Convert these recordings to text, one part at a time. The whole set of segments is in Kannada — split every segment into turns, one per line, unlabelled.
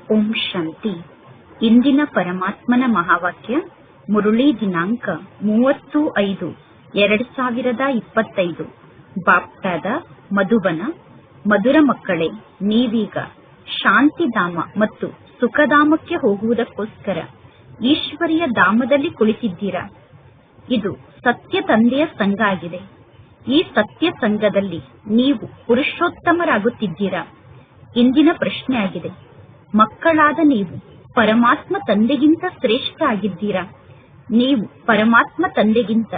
ಓಂ ಶಾಂತಿ. ಇಂದಿನ ಪರಮಾತ್ಮನ ಮಹಾವಾಕ್ಯ ಮುರುಳಿ ದಿನಾಂಕ 30/5/2025. ಬಾಪ್ತಾದ ಮಧುಬನ. ಮಧುರ ಮಕ್ಕಳೇ, ನೀವೀಗ ಶಾಂತಿಧಾಮ ಮತ್ತು ಸುಖಧಾಮಕ್ಕೆ ಹೋಗುವುದಕ್ಕೋಸ್ಕರ ಈಶ್ವರಿಯ ಧಾಮದಲ್ಲಿ ಕುಳಿತಿದ್ದೀರಾ. ಇದು ಸತ್ಯ ತಂದೆಯ ಸಂಘ ಆಗಿದೆ. ಈ ಸತ್ಯ ಸಂಘದಲ್ಲಿ ನೀವು ಪುರುಷೋತ್ತಮರಾಗುತ್ತಿದ್ದೀರಾ. ಇಂದಿನ ಪ್ರಶ್ನೆ ಆಗಿದೆ, ಮಕ್ಕಳಾದ ನೀವು ಪರಮಾತ್ಮ ತಂದೆಗಿಂತ ಶ್ರೇಷ್ಠ ಆಗಿದ್ದೀರಾ? ನೀವು ಪರಮಾತ್ಮ ತಂದೆಗಿಂತ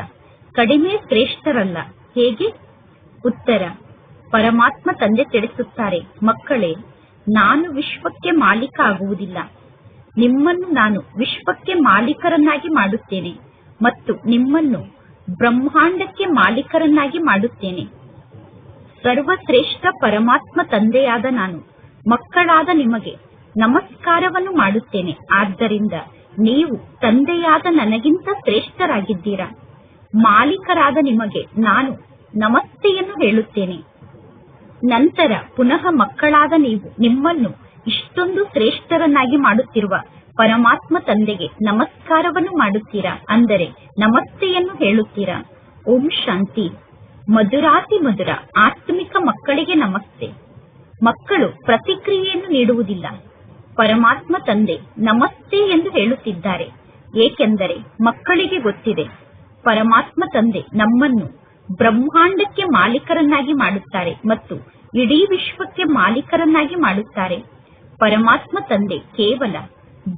ಕಡಿಮೆ ಶ್ರೇಷ್ಠರಲ್ಲ, ಹೇಗೆ? ಉತ್ತರ: ಪರಮಾತ್ಮ ತಂದೆ ತಿಳಿಸುತ್ತಾರೆ, ಮಕ್ಕಳೇ, ನಾನು ವಿಶ್ವಕ್ಕೆ ಮಾಲೀಕ ಆಗುವುದಿಲ್ಲ. ನಿಮ್ಮನ್ನು ನಾನು ವಿಶ್ವಕ್ಕೆ ಮಾಲೀಕರನ್ನಾಗಿ ಮಾಡುತ್ತೇನೆ ಮತ್ತು ನಿಮ್ಮನ್ನು ಬ್ರಹ್ಮಾಂಡಕ್ಕೆ ಮಾಲೀಕರನ್ನಾಗಿ ಮಾಡುತ್ತೇನೆ. ಸರ್ವಶ್ರೇಷ್ಠ ಪರಮಾತ್ಮ ತಂದೆಯಾದ ನಾನು ಮಕ್ಕಳಾದ ನಿಮಗೆ ನಮಸ್ಕಾರವನ್ನು ಮಾಡುತ್ತೇನೆ. ಆದ್ದರಿಂದ ನೀವು ತಂದೆಯಾದ ನನಗಿಂತ ಶ್ರೇಷ್ಠರಾಗಿದ್ದೀರಾ. ಮಾಲೀಕರಾದ ನಿಮಗೆ ನಾನು ನಮಸ್ತೆಯನ್ನು ಹೇಳುತ್ತೇನೆ. ನಂತರ ಪುನಃ ಮಕ್ಕಳಾದ ನೀವು ನಿಮ್ಮನ್ನು ಇಷ್ಟೊಂದು ಶ್ರೇಷ್ಠರನ್ನಾಗಿ ಮಾಡುತ್ತಿರುವ ಪರಮಾತ್ಮ ತಂದೆಗೆ ನಮಸ್ಕಾರವನ್ನು ಮಾಡುತ್ತೀರಾ, ಅಂದರೆ ನಮಸ್ತೆಯನ್ನು ಹೇಳುತ್ತೀರಾ. ಓಂ ಶಾಂತಿ. ಮಧುರಾತಿ ಮಧುರ ಆತ್ಮಿಕ ಮಕ್ಕಳಿಗೆ ನಮಸ್ತೆ. ಮಕ್ಕಳು ಪ್ರತಿಕ್ರಿಯೆಯನ್ನು ನೀಡುವುದಿಲ್ಲ. ಪರಮಾತ್ಮ ತಂದೆ ನಮಸ್ತೆ ಎಂದು ಹೇಳುತ್ತಿದ್ದಾರೆ, ಏಕೆಂದರೆ ಮಕ್ಕಳಿಗೆ ಗೊತ್ತಿದೆ ಪರಮಾತ್ಮ ತಂದೆ ನಮ್ಮನ್ನು ಬ್ರಹ್ಮಾಂಡಕ್ಕೆ ಮಾಲೀಕರನ್ನಾಗಿ ಮಾಡುತ್ತಾರೆ ಮತ್ತು ಇಡೀ ವಿಶ್ವಕ್ಕೆ ಮಾಲೀಕರನ್ನಾಗಿ ಮಾಡುತ್ತಾರೆ. ಪರಮಾತ್ಮ ತಂದೆ ಕೇವಲ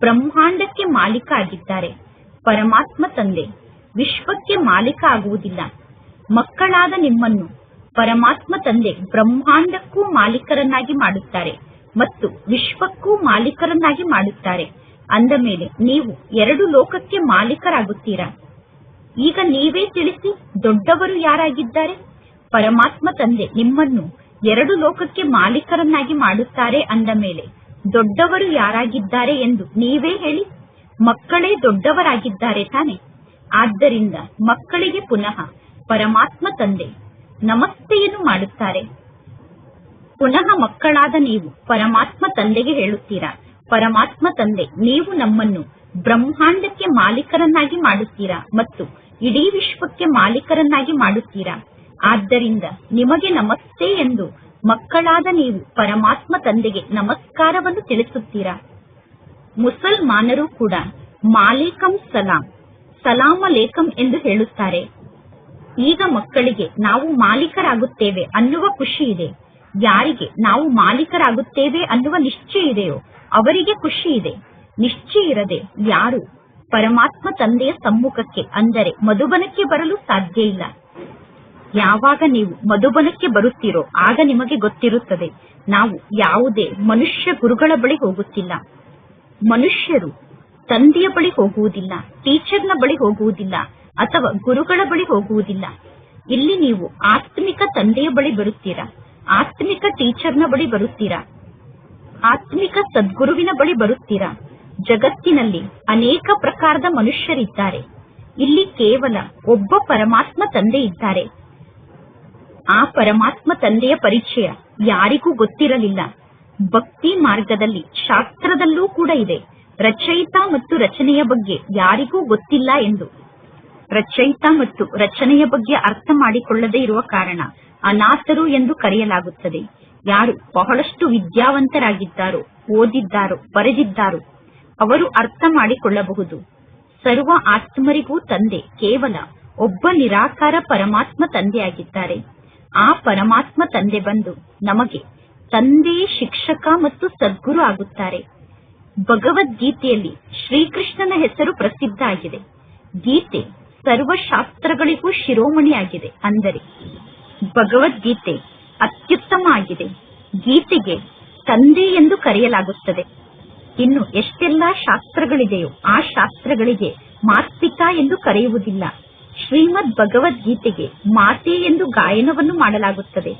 ಬ್ರಹ್ಮಾಂಡಕ್ಕೆ ಮಾಲೀಕ ಆಗಿದ್ದಾರೆ. ಪರಮಾತ್ಮ ತಂದೆ ವಿಶ್ವಕ್ಕೆ ಮಾಲೀಕ ಆಗುವುದಿಲ್ಲ. ಮಕ್ಕಳಾದ ನಿಮ್ಮನ್ನು ಪರಮಾತ್ಮ ತಂದೆ ಬ್ರಹ್ಮಾಂಡಕ್ಕೂ ಮಾಲೀಕರನ್ನಾಗಿ ಮಾಡುತ್ತಾರೆ ಮತ್ತು ವಿಶ್ವಕ್ಕೂ ಮಾಲೀಕರನ್ನಾಗಿ ಮಾಡುತ್ತಾರೆ. ಅಂದ ಮೇಲೆ ನೀವು 2 ಲೋಕಕ್ಕೆ ಮಾಲೀಕರಾಗುತ್ತೀರಾ. ಈಗ ನೀವೇ ತಿಳಿಸಿ, ದೊಡ್ಡವರು ಯಾರಾಗಿದ್ದಾರೆ? ಪರಮಾತ್ಮ ತಂದೆ ನಿಮ್ಮನ್ನು 2 ಲೋಕಕ್ಕೆ ಮಾಲೀಕರನ್ನಾಗಿ ಮಾಡುತ್ತಾರೆ. ಅಂದ ಮೇಲೆ ದೊಡ್ಡವರು ಯಾರಾಗಿದ್ದಾರೆ ಎಂದು ನೀವೇ ಹೇಳಿ. ಮಕ್ಕಳೇ ದೊಡ್ಡವರಾಗಿದ್ದಾರೆ ತಾನೆ. ಆದ್ದರಿಂದ ಮಕ್ಕಳಿಗೆ ಪುನಃ ಪರಮಾತ್ಮ ತಂದೆ ನಮಸ್ತೆಯನ್ನು ಮಾಡುತ್ತಾರೆ. ಪುನಃ ಮಕ್ಕಳಾದ ನೀವು ಪರಮಾತ್ಮ ತಂದೆಗೆ ಹೇಳುತ್ತೀರಾ, ಪರಮಾತ್ಮ ತಂದೆ, ನೀವು ನಮ್ಮನ್ನು ಬ್ರಹ್ಮಾಂಡಕ್ಕೆ ಮಾಲೀಕರನ್ನಾಗಿ ಮಾಡುತ್ತೀರಾ ಮತ್ತು ಇಡೀ ವಿಶ್ವಕ್ಕೆ ಮಾಲೀಕರನ್ನಾಗಿ ಮಾಡುತ್ತೀರಾ. ಆದ್ದರಿಂದ ನಿಮಗೆ ನಮಸ್ತೆ ಎಂದು ಮಕ್ಕಳಾದ ನೀವು ಪರಮಾತ್ಮ ತಂದೆಗೆ ನಮಸ್ಕಾರವನ್ನು ತಿಳಿಸುತ್ತೀರಾ. ಮುಸಲ್ಮಾನರು ಕೂಡ ಮಾಲೀಕಂ ಸಲಾಂ, ಸಲಾಂ ಅಲೇಕಂ ಎಂದು ಹೇಳುತ್ತಾರೆ. ಈಗ ಮಕ್ಕಳಿಗೆ ನಾವು ಮಾಲೀಕರಾಗುತ್ತೇವೆ ಅನ್ನುವ ಖುಷಿ ಇದೆ. ಯಾರಿಗೆ ನಾವು ಮಾಲೀಕರಾಗುತ್ತೇವೆ ಅನ್ನುವ ನಿಶ್ಚಯ ಇದೆಯೋ ಅವರಿಗೆ ಖುಷಿ ಇದೆ. ನಿಶ್ಚಯ ಇರದೆ ಯಾರು ಪರಮಾತ್ಮ ತಂದೆಯ ಸಮ್ಮುಖಕ್ಕೆ, ಅಂದರೆ ಮಧುಬನಕ್ಕೆ ಬರಲು ಸಾಧ್ಯ ಇಲ್ಲ. ಯಾವಾಗ ನೀವು ಮಧುಬನಕ್ಕೆ ಬರುತ್ತೀರೋ ಆಗ ನಿಮಗೆ ಗೊತ್ತಿರುತ್ತದೆ, ನಾವು ಯಾವುದೇ ಮನುಷ್ಯ ಗುರುಗಳ ಬಳಿ ಹೋಗುತ್ತಿಲ್ಲ. ಮನುಷ್ಯರು ತಂದೆಯ ಬಳಿ ಹೋಗುವುದಿಲ್ಲ, ಟೀಚರ್ನ ಬಳಿ ಹೋಗುವುದಿಲ್ಲ ಅಥವಾ ಗುರುಗಳ ಬಳಿ ಹೋಗುವುದಿಲ್ಲ. ಇಲ್ಲಿ ನೀವು ಆತ್ಮಿಕ ತಂದೆಯ ಬಳಿ ಬರುತ್ತೀರಾ, ಆತ್ಮಿಕ ಟೀಚರ್ನ ಬಳಿ ಬರುತ್ತೀರಾ, ಆತ್ಮಿಕ ಸದ್ಗುರುವಿನ ಬಳಿ ಬರುತ್ತೀರಾ. ಜಗತ್ತಿನಲ್ಲಿ ಅನೇಕ ಪ್ರಕಾರದ ಮನುಷ್ಯರಿದ್ದಾರೆ. ಇಲ್ಲಿ ಕೇವಲ ಒಬ್ಬ ಪರಮಾತ್ಮ ತಂದೆ ಇದ್ದಾರೆ. ಆ ಪರಮಾತ್ಮ ತಂದೆಯ ಪರಿಚಯ ಯಾರಿಗೂ ಗೊತ್ತಿರಲಿಲ್ಲ. ಭಕ್ತಿ ಮಾರ್ಗದಲ್ಲಿ ಶಾಸ್ತ್ರದಲ್ಲೂ ಕೂಡ ಇದೆ, ರಚಯಿತ ಮತ್ತು ರಚನೆಯ ಬಗ್ಗೆ ಯಾರಿಗೂ ಗೊತ್ತಿಲ್ಲ ಎಂದು. ರಚಯಿತ ಮತ್ತು ರಚನೆಯ ಬಗ್ಗೆ ಅರ್ಥ ಮಾಡಿಕೊಳ್ಳದೇ ಇರುವ ಕಾರಣ ಅನಾಥರು ಎಂದು ಕರೆಯಲಾಗುತ್ತದೆ. ಯಾರು ಬಹಳಷ್ಟು ವಿದ್ಯಾವಂತರಾಗಿದ್ದಾರೋ, ಓದಿದ್ದಾರೋ, ಬರೆದಿದ್ದಾರೋ ಅವರು ಅರ್ಥ ಮಾಡಿಕೊಳ್ಳಬಹುದು. ಸರ್ವ ಆತ್ಮರಿಗೂ ತಂದೆ ಕೇವಲ ಒಬ್ಬ ನಿರಾಕಾರ ಪರಮಾತ್ಮ ತಂದೆಯಾಗಿದ್ದಾರೆ. ಆ ಪರಮಾತ್ಮ ತಂದೆ ಬಂದು ನಮಗೆ ತಂದೆಯೇ ಶಿಕ್ಷಕ ಮತ್ತು ಸದ್ಗುರು ಆಗುತ್ತಾರೆ. ಭಗವದ್ಗೀತೆಯಲ್ಲಿ ಶ್ರೀಕೃಷ್ಣನ ಹೆಸರು ಪ್ರಸಿದ್ಧ ಆಗಿದೆ. ಗೀತೆ ಸರ್ವಶಾಸ್ತ್ರಗಳಿಗೂ ಶಿರೋಮಣಿಯಾಗಿದೆ, ಅಂದರೆ ಭಗವದ್ಗೀತೆ ಅತ್ಯುತ್ತಮ ಆಗಿದೆ. ಗೀತೆಗೆ ತಂದೆ ಎಂದು ಕರೆಯಲಾಗುತ್ತದೆ. ಇನ್ನು ಎಷ್ಟೆಲ್ಲಾ ಶಾಸ್ತ್ರಗಳಿದೆಯೋ ಆ ಶಾಸ್ತ್ರಗಳಿಗೆ ಮಾತ್ಪಿತಾ ಎಂದು ಕರೆಯುವುದಿಲ್ಲ. ಶ್ರೀಮದ್ ಭಗವದ್ಗೀತೆಗೆ ಮಾತೆ ಎಂದು ಗಾಯನವನ್ನು ಮಾಡಲಾಗುತ್ತದೆ.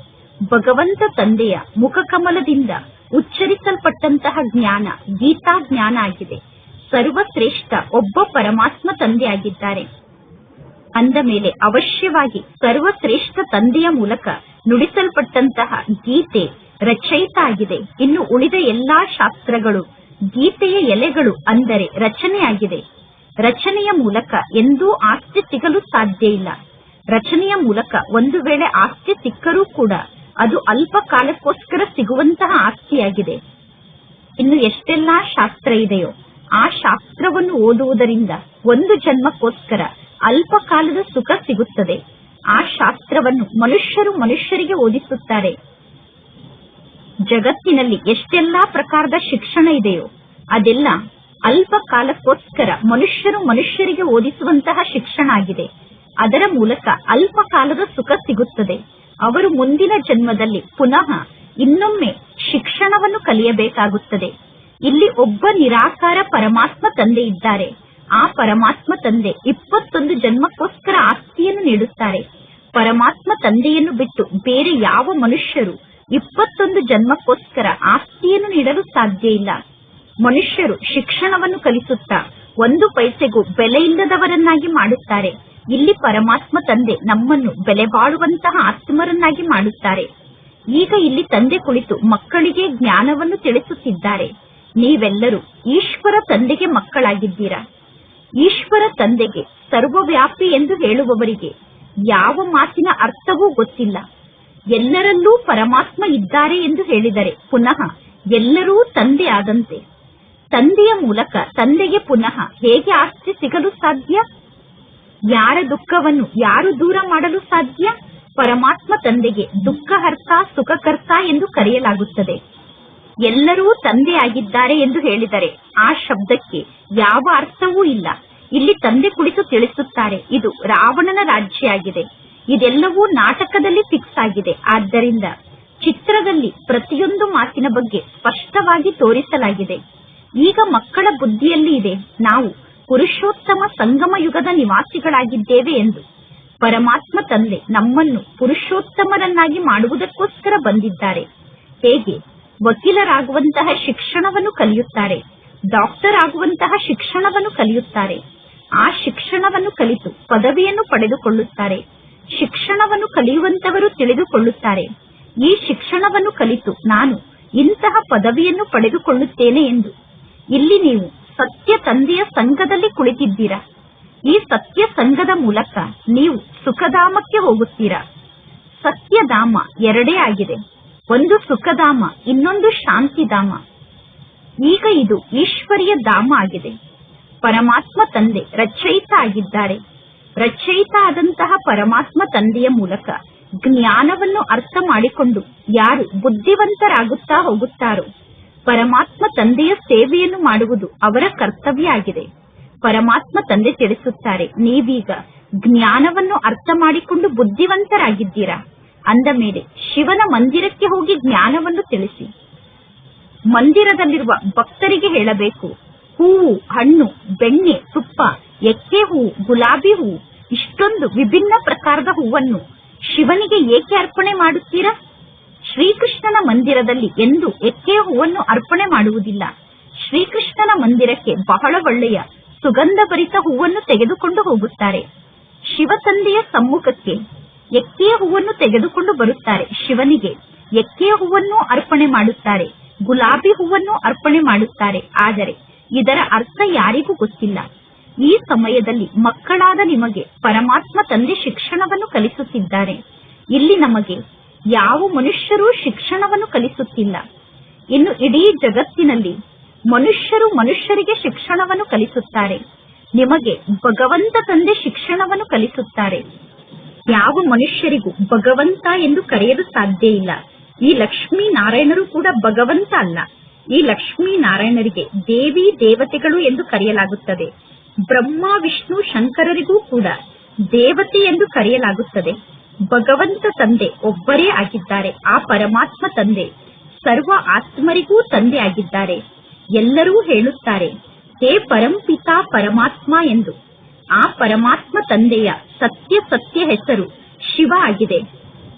ಭಗವಂತ ತಂದೆಯ ಮುಖಕಮಲದಿಂದ ಉಚ್ಚರಿಸಲ್ಪಟ್ಟಂತಹ ಜ್ಞಾನ ಗೀತಾ ಜ್ಞಾನ ಆಗಿದೆ. ಸರ್ವಶ್ರೇಷ್ಠ ಒಬ್ಬ ಪರಮಾತ್ಮ ತಂದೆಯಾಗಿದ್ದಾರೆ. ಅಂದ ಮೇಲೆ ಅವಶ್ಯವಾಗಿ ಸರ್ವಶ್ರೇಷ್ಠ ತಂದೆಯ ಮೂಲಕ ನುಡಿಸಲ್ಪಟ್ಟಂತಹ ಗೀತೆ ರಚಯಿತ ಆಗಿದೆ. ಇನ್ನು ಉಳಿದ ಎಲ್ಲಾ ಶಾಸ್ತ್ರಗಳು ಗೀತೆಯ ಎಲೆಗಳು ಅಂದರೆ ರಚನೆಯಾಗಿದೆ. ರಚನೆಯ ಮೂಲಕ ಎಂದೂ ಆಸ್ತಿ ಸಿಗಲು ಸಾಧ್ಯ ಇಲ್ಲ. ರಚನೆಯ ಮೂಲಕ ಒಂದು ವೇಳೆ ಆಸ್ತಿ ಸಿಕ್ಕರೂ ಕೂಡ ಅದು ಅಲ್ಪ ಕಾಲಕ್ಕೋಸ್ಕರ ಸಿಗುವಂತಹ ಆಸ್ತಿಯಾಗಿದೆ. ಇನ್ನು ಎಷ್ಟೆಲ್ಲಾ ಶಾಸ್ತ್ರ ಇದೆಯೋ ಆ ಶಾಸ್ತ್ರವನ್ನು ಓದುವುದರಿಂದ ಒಂದು ಜನ್ಮಕ್ಕೋಸ್ಕರ ಅಲ್ಪ ಕಾಲದ ಸುಖ ಸಿಗುತ್ತದೆ. ಆ ಶಾಸ್ತ್ರವನ್ನು ಮನುಷ್ಯರಿಗೆ ಓದಿಸುತ್ತಾರೆ. ಜಗತ್ತಿನಲ್ಲಿ ಎಷ್ಟೆಲ್ಲಾ ಪ್ರಕಾರದ ಶಿಕ್ಷಣ ಇದೆಯೋ ಅದೆಲ್ಲ ಅಲ್ಪ ಕಾಲಕ್ಕೋಸ್ಕರ ಮನುಷ್ಯರಿಗೆ ಓದಿಸುವಂತಹ ಶಿಕ್ಷಣ ಆಗಿದೆ. ಅದರ ಮೂಲಕ ಅಲ್ಪ ಕಾಲದ ಸುಖ ಸಿಗುತ್ತದೆ. ಅವರು ಮುಂದಿನ ಜನ್ಮದಲ್ಲಿ ಪುನಃ ಇನ್ನೊಮ್ಮೆ ಶಿಕ್ಷಣವನ್ನು ಕಲಿಯಬೇಕಾಗುತ್ತದೆ. ಇಲ್ಲಿ ಒಬ್ಬ ನಿರಾಕಾರ ಪರಮಾತ್ಮ ತಂದೆ ಇದ್ದಾರೆ. ಆ ಪರಮಾತ್ಮ ತಂದೆ 21 ಜನ್ಮಕ್ಕೋಸ್ಕರ ಆಸ್ತಿಯನ್ನು ನೀಡುತ್ತಾರೆ. ಪರಮಾತ್ಮ ತಂದೆಯನ್ನು ಬಿಟ್ಟು ಬೇರೆ ಯಾವ ಮನುಷ್ಯರು 21 ಜನ್ಮಕ್ಕೋಸ್ಕರ ಆಸ್ತಿಯನ್ನು ನೀಡಲು ಸಾಧ್ಯ ಇಲ್ಲ. ಮನುಷ್ಯರು ಶಿಕ್ಷಣವನ್ನು ಕಲಿಸುತ್ತಾ 1 ಪೈಸೆಗೂ ಬೆಲೆ ಇಲ್ಲದವರನ್ನಾಗಿ ಮಾಡುತ್ತಾರೆ. ಇಲ್ಲಿ ಪರಮಾತ್ಮ ತಂದೆ ನಮ್ಮನ್ನು ಬೆಲೆ ಬಾಳುವಂತಹ ಆತ್ಮರನ್ನಾಗಿ ಮಾಡುತ್ತಾರೆ. ಈಗ ಇಲ್ಲಿ ತಂದೆ ಕುಳಿತು ಮಕ್ಕಳಿಗೆ ಜ್ಞಾನವನ್ನು ತಿಳಿಸುತ್ತಿದ್ದಾರೆ. ನೀವೆಲ್ಲರೂ ಈಶ್ವರ ತಂದೆಗೆ ಮಕ್ಕಳಾಗಿದ್ದೀರಾ. ಈಶ್ವರ ತಂದೆಗೆ ಸರ್ವವ್ಯಾಪಿ ಎಂದು ಹೇಳುವವರಿಗೆ ಯಾವ ಮಾತಿನ ಅರ್ಥವೂ ಗೊತ್ತಿಲ್ಲ. ಎಲ್ಲರಲ್ಲೂ ಪರಮಾತ್ಮ ಇದ್ದಾರೆ ಎಂದು ಹೇಳಿದರೆ ಪುನಃ ಎಲ್ಲರೂ ತಂದೆ ಆದಂತೆ. ತಂದೆಯ ಮೂಲಕ ತಂದೆಗೆ ಪುನಃ ಹೇಗೆ ಆಸ್ತಿ ಸಿಗಲು ಸಾಧ್ಯ? ಯಾರ ದುಃಖವನ್ನು ಯಾರು ದೂರ ಮಾಡಲು ಸಾಧ್ಯ? ಪರಮಾತ್ಮ ತಂದೆಗೆ ದುಃಖಹರ್ತ ಸುಖಕರ್ತ ಎಂದು ಕರೆಯಲಾಗುತ್ತದೆ. ಎಲ್ಲರೂ ತಂದೆ ಆಗಿದ್ದಾರೆ ಎಂದು ಹೇಳಿದರೆ ಆ ಶಬ್ದಕ್ಕೆ ಯಾವ ಅರ್ಥವೂ ಇಲ್ಲ. ಇಲ್ಲಿ ತಂದೆ ಕುಳಿತು ತಿಳಿಸುತ್ತಾರೆ, ಇದು ರಾವಣನ ರಾಜ್ಯ ಆಗಿದೆ. ಇದೆಲ್ಲವೂ ನಾಟಕದಲ್ಲಿ ಫಿಕ್ಸ್ ಆಗಿದೆ. ಆದ್ದರಿಂದ ಚಿತ್ರದಲ್ಲಿ ಪ್ರತಿಯೊಂದು ಮಾತಿನ ಬಗ್ಗೆ ಸ್ಪಷ್ಟವಾಗಿ ತೋರಿಸಲಾಗಿದೆ. ಈಗ ಮಕ್ಕಳ ಬುದ್ಧಿಯಲ್ಲಿ ಇದೆ, ನಾವು ಪುರುಷೋತ್ತಮ ಸಂಗಮ ಯುಗದ ನಿವಾಸಿಗಳಾಗಿದ್ದೇವೆ ಎಂದು. ಪರಮಾತ್ಮ ತಂದೆ ನಮ್ಮನ್ನು ಪುರುಷೋತ್ತಮರನ್ನಾಗಿ ಮಾಡುವುದಕ್ಕೋಸ್ಕರ ಬಂದಿದ್ದಾರೆ. ಹೇಗೆ ವಕೀಲರಾಗುವಂತಹ ಶಿಕ್ಷಣವನ್ನು ಕಲಿಯುತ್ತಾರೆ, ಡಾಕ್ಟರ್ ಆಗುವಂತಹ ಶಿಕ್ಷಣವನ್ನು ಕಲಿಯುತ್ತಾರೆ. ಆ ಶಿಕ್ಷಣವನ್ನು ಕಲಿತು ಪದವಿಯನ್ನು ಪಡೆದುಕೊಳ್ಳುತ್ತಾರೆ. ಶಿಕ್ಷಣವನ್ನು ಕಲಿಯುವಂತವರು ತಿಳಿದುಕೊಳ್ಳುತ್ತಾರೆ, ಈ ಶಿಕ್ಷಣವನ್ನು ಕಲಿತು ನಾನು ಇಂತಹ ಪದವಿಯನ್ನು ಪಡೆದುಕೊಳ್ಳುತ್ತೇನೆ ಎಂದು. ಇಲ್ಲಿ ನೀವು ಸತ್ಯ ತಂದೆಯ ಸಂಘದಲ್ಲಿ ಕುಳಿತಿದ್ದೀರಾ. ಈ ಸತ್ಯ ಸಂಘದ ಮೂಲಕ ನೀವು ಸುಖಧಾಮಕ್ಕೆ ಹೋಗುತ್ತೀರಾ. ಸತ್ಯಧಾಮ ಎರಡೇ ಆಗಿದೆ, ಒಂದು ಸುಖಧಾಮ, ಇನ್ನೊಂದು ಶಾಂತಿಧಾಮ. ಈಗ ಇದು ಈಶ್ವರಿಯ ಧಾಮ ಆಗಿದೆ. ಪರಮಾತ್ಮ ತಂದೆ ರಚಯಿತ ಆಗಿದ್ದಾರೆ. ರಚಯಿತ ಆದಂತಹ ಪರಮಾತ್ಮ ತಂದೆಯ ಮೂಲಕ ಜ್ಞಾನವನ್ನು ಅರ್ಥ ಮಾಡಿಕೊಂಡು ಯಾರು ಬುದ್ಧಿವಂತರಾಗುತ್ತಾ ಹೋಗುತ್ತಾರೋ ಪರಮಾತ್ಮ ತಂದೆಯ ಸೇವೆಯನ್ನು ಮಾಡುವುದು ಅವರ ಕರ್ತವ್ಯ ಆಗಿದೆ. ಪರಮಾತ್ಮ ತಂದೆ ತಿಳಿಸುತ್ತಾರೆ, ನೀವೀಗ ಜ್ಞಾನವನ್ನು ಅರ್ಥ ಮಾಡಿಕೊಂಡು ಬುದ್ಧಿವಂತರಾಗಿದ್ದೀರಾ. ಅಂದ ಮೇಲೆ ಶಿವನ ಮಂದಿರಕ್ಕೆ ಹೋಗಿ ಜ್ಞಾನವನ್ನು ತಿಳಿಸಿ. ಮಂದಿರದಲ್ಲಿರುವ ಭಕ್ತರಿಗೆ ಹೇಳಬೇಕು, ಹೂವು, ಹಣ್ಣು, ಬೆಣ್ಣೆ, ತುಪ್ಪ, ಎಕ್ಕೆ ಹೂವು, ಗುಲಾಬಿ ಹೂವು, ಇಷ್ಟೊಂದು ವಿಭಿನ್ನ ಪ್ರಕಾರದ ಹೂವನ್ನು ಶಿವನಿಗೆ ಏಕೆ ಅರ್ಪಣೆ ಮಾಡುತ್ತೀರಾ? ಶ್ರೀಕೃಷ್ಣನ ಮಂದಿರದಲ್ಲಿ ಎಂದು ಎಕ್ಕೆ ಹೂವನ್ನು ಅರ್ಪಣೆ ಮಾಡುವುದಿಲ್ಲ. ಶ್ರೀಕೃಷ್ಣನ ಮಂದಿರಕ್ಕೆ ಬಹಳ ಒಳ್ಳೆಯ ಸುಗಂಧಭರಿತ ಹೂವನ್ನು ತೆಗೆದುಕೊಂಡು ಹೋಗುತ್ತಾರೆ. ಶಿವ ತಂದೆಯ ಸಮ್ಮುಖಕ್ಕೆ ಎಕ್ಕೆಯ ಹೂವನ್ನು ತೆಗೆದುಕೊಂಡು ಬರುತ್ತಾರೆ. ಶಿವನಿಗೆ ಎಕ್ಕೆಯ ಹೂವನ್ನು ಅರ್ಪಣೆ ಮಾಡುತ್ತಾರೆ, ಗುಲಾಬಿ ಹೂವನ್ನು ಅರ್ಪಣೆ ಮಾಡುತ್ತಾರೆ. ಆದರೆ ಇದರ ಅರ್ಥ ಯಾರಿಗೂ ಗೊತ್ತಿಲ್ಲ. ಈ ಸಮಯದಲ್ಲಿ ಮಕ್ಕಳಾದ ನಿಮಗೆ ಪರಮಾತ್ಮ ತಂದೆ ಶಿಕ್ಷಣವನ್ನು ಕಲಿಸುತ್ತಿದ್ದಾರೆ. ಇಲ್ಲಿ ನಮಗೆ ಯಾವ ಮನುಷ್ಯರೂ ಶಿಕ್ಷಣವನ್ನು ಕಲಿಸುತ್ತಿಲ್ಲ. ಇನ್ನು ಇಡೀ ಜಗತ್ತಿನಲ್ಲಿ ಮನುಷ್ಯರಿಗೆ ಶಿಕ್ಷಣವನ್ನು ಕಲಿಸುತ್ತಾರೆ. ನಿಮಗೆ ಭಗವಂತ ತಂದೆ ಶಿಕ್ಷಣವನ್ನು ಕಲಿಸುತ್ತಾರೆ. ಯಾವ ಮನುಷ್ಯರಿಗೂ ಭಗವಂತ ಎಂದು ಕರೆಯಲು ಸಾಧ್ಯ ಇಲ್ಲ. ಈ ಲಕ್ಷ್ಮೀ ನಾರಾಯಣರು ಕೂಡ ಭಗವಂತ ಅಲ್ಲ. ಈ ಲಕ್ಷ್ಮೀ ನಾರಾಯಣರಿಗೆ ದೇವಿ ದೇವತೆಗಳು ಎಂದು ಕರೆಯಲಾಗುತ್ತದೆ. ಬ್ರಹ್ಮ ವಿಷ್ಣು ಶಂಕರರಿಗೂ ಕೂಡ ದೇವತೆ ಎಂದು ಕರೆಯಲಾಗುತ್ತದೆ. ಭಗವಂತ ತಂದೆ ಒಬ್ಬರೇ ಆಗಿದ್ದಾರೆ. ಆ ಪರಮಾತ್ಮ ತಂದೆ ಸರ್ವ ಆತ್ಮರಿಗೂ ತಂದೆ ಆಗಿದ್ದಾರೆ. ಎಲ್ಲರೂ ಹೇಳುತ್ತಾರೆ, ಹೇ ಪರಂಪಿತಾ ಪರಮಾತ್ಮ ಎಂದು. ಆ ಪರಮಾತ್ಮ ತಂದೆಯ ಸತ್ಯ ಹೆಸರು ಶಿವ ಆಗಿದೆ.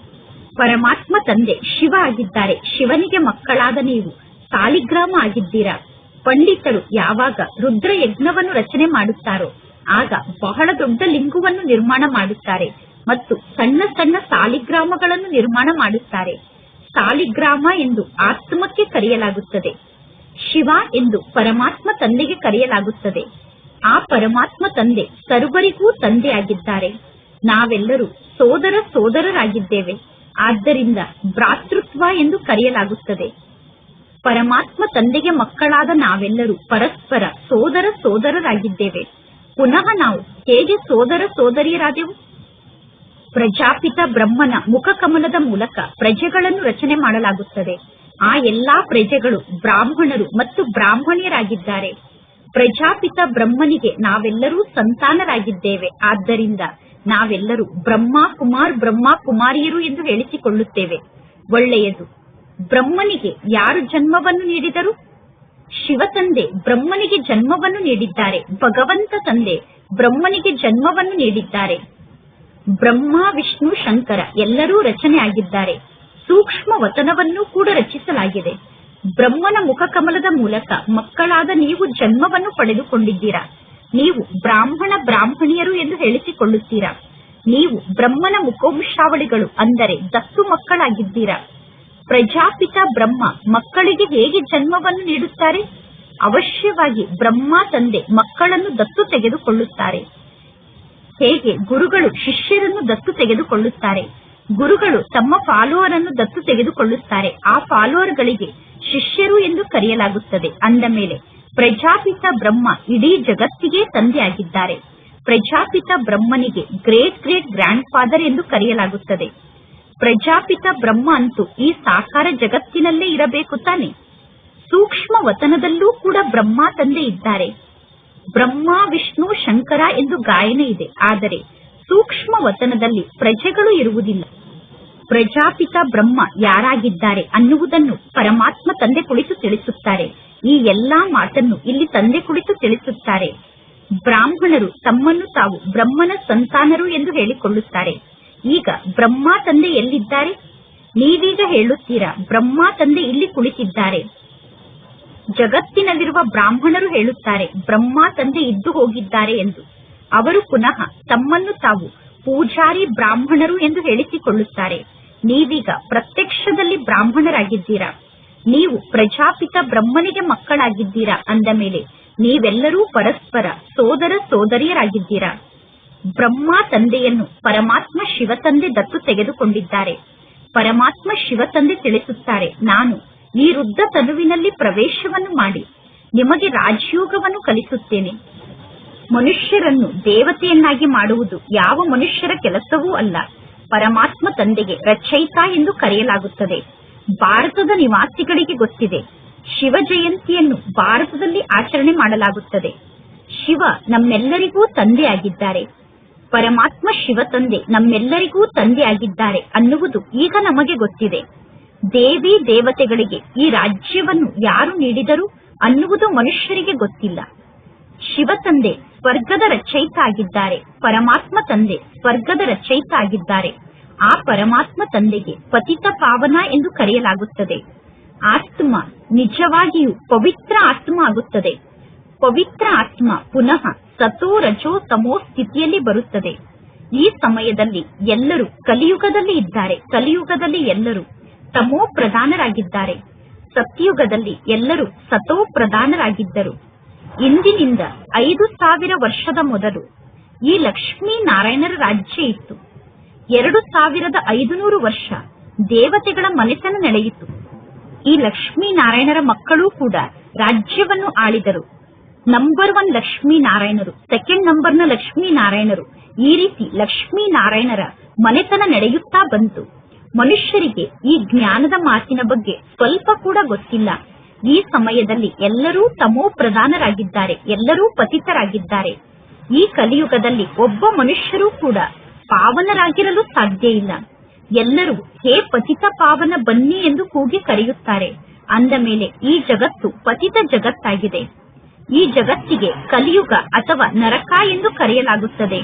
ಪರಮಾತ್ಮ ತಂದೆ ಶಿವ ಆಗಿದ್ದಾರೆ. ಶಿವನಿಗೆ ಮಕ್ಕಳಾದ ನೀವು ಸಾಲಿಗ್ರಾಮ ಆಗಿದ್ದೀರಾ. ಪಂಡಿತರು ಯಾವಾಗ ರುದ್ರ ಯಜ್ಞವನ್ನು ರಚನೆ ಮಾಡುತ್ತಾರೋ ಆಗ ಬಹಳ ದೊಡ್ಡ ಲಿಂಗವನ್ನು ನಿರ್ಮಾಣ ಮಾಡುತ್ತಾರೆ ಮತ್ತು ಸಣ್ಣ ಸಣ್ಣ ಸಾಲಿಗ್ರಾಮಗಳನ್ನು ನಿರ್ಮಾಣ ಮಾಡುತ್ತಾರೆ. ಸಾಲಿಗ್ರಾಮ ಎಂದು ಆತ್ಮಕ್ಕೆ ಕರೆಯಲಾಗುತ್ತದೆ. ಶಿವ ಶಿವ ಎಂದು ಪರಮಾತ್ಮ ತಂದೆಗೆ ಕರೆಯಲಾಗುತ್ತದೆ. ಆ ಪರಮಾತ್ಮ ತಂದೆ ಸರ್ವರಿಗೂ ತಂದೆಯಾಗಿದ್ದಾರೆ. ನಾವೆಲ್ಲರೂ ಸೋದರರಾಗಿದ್ದೇವೆ. ಆದ್ದರಿಂದ ಭ್ರಾತೃತ್ವ ಎಂದು ಕರೆಯಲಾಗುತ್ತದೆ. ಪರಮಾತ್ಮ ತಂದೆಗೆ ಮಕ್ಕಳಾದ ನಾವೆಲ್ಲರೂ ಪರಸ್ಪರ ಸೋದರರಾಗಿದ್ದೇವೆ. ಪುನಃ ನಾವು ಹೇಗೆ ಸೋದರಿಯರಾದೆವು? ಪ್ರಜಾಪಿತ ಬ್ರಹ್ಮನ ಮುಖಕಮಲದ ಮೂಲಕ ಪ್ರಜೆಗಳನ್ನು ರಚನೆ ಮಾಡಲಾಗುತ್ತದೆ. ಆ ಎಲ್ಲಾ ಪ್ರಜೆಗಳು ಬ್ರಾಹ್ಮಣರು ಮತ್ತು ಬ್ರಾಹ್ಮಣಿಯರಾಗಿದ್ದಾರೆ. ಪ್ರಜಾಪಿತ ಬ್ರಹ್ಮನಿಗೆ ನಾವೆಲ್ಲರೂ ಸಂತಾನರಾಗಿದ್ದೇವೆ. ಆದ್ದರಿಂದ ನಾವೆಲ್ಲರೂ ಬ್ರಹ್ಮ ಕುಮಾರಿಯರು ಎಂದು ಹೇಳಿಸಿಕೊಳ್ಳುತ್ತೇವೆ. ಒಳ್ಳೆಯದು. ಬ್ರಹ್ಮನಿಗೆ ಯಾರು ಜನ್ಮವನ್ನು ನೀಡಿದರು? ಶಿವ ತಂದೆ ಬ್ರಹ್ಮನಿಗೆ ಜನ್ಮವನ್ನು ನೀಡಿದ್ದಾರೆ. ಭಗವಂತ ತಂದೆ ಬ್ರಹ್ಮನಿಗೆ ಜನ್ಮವನ್ನು ನೀಡಿದ್ದಾರೆ. ಬ್ರಹ್ಮ, ವಿಷ್ಣು, ಶಂಕರ ಎಲ್ಲರೂ ರಚನೆಯಾಗಿದ್ದಾರೆ. ಸೂಕ್ಷ್ಮ ವತನವನ್ನು ಕೂಡ ರಚಿಸಲಾಗಿದೆ. ಬ್ರಹ್ಮನ ಮುಖಕಮಲದ ಮೂಲಕ ಮಕ್ಕಳಾದ ನೀವು ಜನ್ಮವನ್ನು ಪಡೆದುಕೊಂಡಿದ್ದೀರಾ. ನೀವು ಬ್ರಾಹ್ಮಣಿಯರು ಎಂದು ಹೇಳಿಸಿಕೊಳ್ಳುತ್ತೀರಾ. ನೀವು ಬ್ರಹ್ಮನ ಮುಖವಂಶಾವಳಿಗಳು, ಅಂದರೆ ದತ್ತು ಮಕ್ಕಳಾಗಿದ್ದೀರಾ. ಪ್ರಜಾಪಿತ ಬ್ರಹ್ಮ ಮಕ್ಕಳಿಗೆ ಹೇಗೆ ಜನ್ಮವನ್ನು ನೀಡುತ್ತಾರೆ? ಅವಶ್ಯವಾಗಿ ಬ್ರಹ್ಮ ತಂದೆ ಮಕ್ಕಳನ್ನು ದತ್ತು ತೆಗೆದುಕೊಳ್ಳುತ್ತಾರೆ. ಹೇಗೆ ಗುರುಗಳು ಶಿಷ್ಯರನ್ನು ದತ್ತು ತೆಗೆದುಕೊಳ್ಳುತ್ತಾರೆ, ಗುರುಗಳು ತಮ್ಮ ಫಾಲೋವರ್ ಅನ್ನು ದತ್ತು ತೆಗೆದುಕೊಳ್ಳುತ್ತಾರೆ. ಆ ಫಾಲೋವರ್ಗಳಿಗೆ ಶಿಷ್ಯರು ಎಂದು ಕರೆಯಲಾಗುತ್ತದೆ. ಅಂದ ಮೇಲೆ ಪ್ರಜಾಪಿತ ಬ್ರಹ್ಮ ಇಡೀ ಜಗತ್ತಿಗೆ ತಂದೆಯಾಗಿದ್ದಾರೆ. ಪ್ರಜಾಪಿತ ಬ್ರಹ್ಮನಿಗೆ ಗ್ರೇಟ್ ಗ್ರ್ಯಾಂಡ್ ಫಾದರ್ ಎಂದು ಕರೆಯಲಾಗುತ್ತದೆ. ಪ್ರಜಾಪಿತ ಬ್ರಹ್ಮ ಅಂತೂ ಈ ಸಾಕಾರ ಜಗತ್ತಿನಲ್ಲೇ ಇರಬೇಕು ತಾನೆ. ಸೂಕ್ಷ್ಮ ವತನದಲ್ಲೂ ಕೂಡ ಬ್ರಹ್ಮ ತಂದೆ ಇದ್ದಾರೆ. ಬ್ರಹ್ಮ, ವಿಷ್ಣು, ಶಂಕರ ಎಂದು ಗಾಯನ ಇದೆ. ಆದರೆ ಸೂಕ್ಷ್ಮ ವತನದಲ್ಲಿ ಪ್ರಜೆಗಳು ಇರುವುದಿಲ್ಲ. ಪ್ರಜಾಪಿತ ಬ್ರಹ್ಮ ಯಾರಾಗಿದ್ದಾರೆ ಅನ್ನುವುದನ್ನು ಪರಮಾತ್ಮ ತಂದೆ ಕುಳಿತು ತಿಳಿಸುತ್ತಾರೆ. ಈ ಎಲ್ಲಾ ಮಾತನ್ನು ಇಲ್ಲಿ ತಂದೆ ಕುಳಿತು ತಿಳಿಸುತ್ತಾರೆ. ಬ್ರಾಹ್ಮಣರು ತಮ್ಮನ್ನು ತಾವು ಬ್ರಹ್ಮನ ಸಂತಾನರು ಎಂದು ಹೇಳಿಕೊಳ್ಳುತ್ತಾರೆ. ಈಗ ಬ್ರಹ್ಮ ತಂದೆ ಎಲ್ಲಿದ್ದಾರೆ? ನೀವೀಗ ಹೇಳುತ್ತೀರಾ, ಬ್ರಹ್ಮ ತಂದೆ ಇಲ್ಲಿ ಕುಳಿತಿದ್ದಾರೆ. ಜಗತ್ತಿನಲ್ಲಿರುವ ಬ್ರಾಹ್ಮಣರು ಹೇಳುತ್ತಾರೆ, ಬ್ರಹ್ಮ ತಂದೆ ಇದ್ದು ಹೋಗಿದ್ದಾರೆ ಎಂದು. ಅವರು ಪುನಃ ತಮ್ಮನ್ನು ತಾವು ಪೂಜಾರಿ ಬ್ರಾಹ್ಮಣರು ಎಂದು ಹೇಳಿಸಿಕೊಳ್ಳುತ್ತಾರೆ. ನೀವೀಗ ಪ್ರತ್ಯಕ್ಷದಲ್ಲಿ ಬ್ರಾಹ್ಮಣರಾಗಿದ್ದೀರಾ. ನೀವು ಪ್ರಜಾಪಿತ ಬ್ರಹ್ಮನಿಗೆ ಮಕ್ಕಳಾಗಿದ್ದೀರಾ. ಅಂದ ಮೇಲೆ ನೀವೆಲ್ಲರೂ ಪರಸ್ಪರ ಸೋದರಿಯರಾಗಿದ್ದೀರಾ. ಬ್ರಹ್ಮ ತಂದೆಯನ್ನು ಪರಮಾತ್ಮ ಶಿವ ತಂದೆ ದತ್ತು ತೆಗೆದುಕೊಂಡಿದ್ದಾರೆ. ಪರಮಾತ್ಮ ಶಿವ ತಂದೆ ತಿಳಿಸುತ್ತಾರೆ, ನಾನು ಈ ವೃದ್ಧ ತನುವಿನಲ್ಲಿ ಪ್ರವೇಶವನ್ನು ಮಾಡಿ ನಿಮಗೆ ರಾಜಯೋಗವನ್ನು ಕಲಿಸುತ್ತೇನೆ. ಮನುಷ್ಯರನ್ನು ದೇವತೆಯನ್ನಾಗಿ ಮಾಡುವುದು ಯಾವ ಮನುಷ್ಯರ ಕೆಲಸವೂ ಅಲ್ಲ. ಪರಮಾತ್ಮ ತಂದೆಗೆ ರಚಯಿತ ಎಂದು ಕರೆಯಲಾಗುತ್ತದೆ. ಭಾರತದ ನಿವಾಸಿಗಳಿಗೆ ಗೊತ್ತಿದೆ, ಶಿವ ಜಯಂತಿಯನ್ನು ಭಾರತದಲ್ಲಿ ಆಚರಣೆ ಮಾಡಲಾಗುತ್ತದೆ. ಶಿವ ನಮ್ಮೆಲ್ಲರಿಗೂ ತಂದೆಯಾಗಿದ್ದಾರೆ. ಪರಮಾತ್ಮ ಶಿವ ತಂದೆ ನಮ್ಮೆಲ್ಲರಿಗೂ ತಂದೆಯಾಗಿದ್ದಾರೆ ಅನ್ನುವುದು ಈಗ ನಮಗೆ ಗೊತ್ತಿದೆ. ದೇವಿ ದೇವತೆಗಳಿಗೆ ಈ ರಾಜ್ಯವನ್ನು ಯಾರು ನೀಡಿದರು ಅನ್ನುವುದು ಮನುಷ್ಯರಿಗೆ ಗೊತ್ತಿಲ್ಲ. ಶಿವ ತಂದೆ ಸ್ವರ್ಗದ ರಚಯಿತ ಆಗಿದ್ದಾರೆ. ಪರಮಾತ್ಮ ತಂದೆ ಸ್ವರ್ಗದ ರಚಯಿತ ಆಗಿದ್ದಾರೆ. ಆ ಪರಮಾತ್ಮ ತಂದೆಗೆ ಪತಿತ ಪಾವನ ಎಂದು ಕರೆಯಲಾಗುತ್ತದೆ. ಆತ್ಮ ನಿಜವಾಗಿಯೂ ಪವಿತ್ರ ಆತ್ಮ ಆಗುತ್ತದೆ. ಪವಿತ್ರ ಆತ್ಮ ಪುನಃ ಸತೋ ರಜೋ ತಮೋ ಸ್ಥಿತಿಯಲ್ಲಿ ಬರುತ್ತದೆ. ಈ ಸಮಯದಲ್ಲಿ ಎಲ್ಲರೂ ಕಲಿಯುಗದಲ್ಲಿ ಇದ್ದಾರೆ. ಕಲಿಯುಗದಲ್ಲಿ ಎಲ್ಲರೂ ತಮೋ ಪ್ರಧಾನರಾಗಿದ್ದಾರೆ. ಸತ್ಯುಗದಲ್ಲಿ ಎಲ್ಲರೂ ಸತೋ ಪ್ರಧಾನರಾಗಿದ್ದರು. ಇಂದಿನಿಂದ 5000 ವರ್ಷದ ಮೊದಲು ಈ ಲಕ್ಷ್ಮೀ ನಾರಾಯಣರ ರಾಜ್ಯ ಇತ್ತು. 2500 ವರ್ಷ ದೇವತೆಗಳ ಮನೆತನ ನಡೆಯಿತು. ಈ ಲಕ್ಷ್ಮೀ ನಾರಾಯಣರ ಮಕ್ಕಳೂ ಕೂಡ ರಾಜ್ಯವನ್ನು ಆಳಿದರು. ನಂಬರ್ 1 ಲಕ್ಷ್ಮೀ ನಾರಾಯಣರು, ಸೆಕೆಂಡ್ ನಂಬರ್ನ ಲಕ್ಷ್ಮೀ ನಾರಾಯಣರು, ಈ ರೀತಿ ಲಕ್ಷ್ಮೀ ನಾರಾಯಣರ ಮನೆತನ ನಡೆಯುತ್ತಾ ಬಂತು. ಮನುಷ್ಯರಿಗೆ ಈ ಜ್ಞಾನದ ಮಾತಿನ ಬಗ್ಗೆ ಸ್ವಲ್ಪ ಕೂಡ ಗೊತ್ತಿಲ್ಲ. ಈ ಸಮಯದಲ್ಲಿ ಎಲ್ಲರೂ ತಮೋ ಪ್ರಧಾನರಾಗಿದ್ದಾರೆ. ಎಲ್ಲರೂ ಪತಿತರಾಗಿದ್ದಾರೆ. ಈ ಕಲಿಯುಗದಲ್ಲಿ ಒಬ್ಬ ಮನುಷ್ಯರೂ ಕೂಡ ಪಾವನರಾಗಿರಲು ಸಾಧ್ಯ ಇಲ್ಲ. ಎಲ್ಲರೂ ಹೇ ಪತಿತ ಪಾವನ ಬನ್ನಿ ಎಂದು ಕೂಗಿ ಕರೆಯುತ್ತಾರೆ. ಅಂದ ಮೇಲೆ ಈ ಜಗತ್ತು ಪತಿತ ಜಗತ್ತಾಗಿದೆ. ಈ ಜಗತ್ತಿಗೆ ಕಲಿಯುಗ ಅಥವಾ ನರಕ ಎಂದು ಕರೆಯಲಾಗುತ್ತದೆ.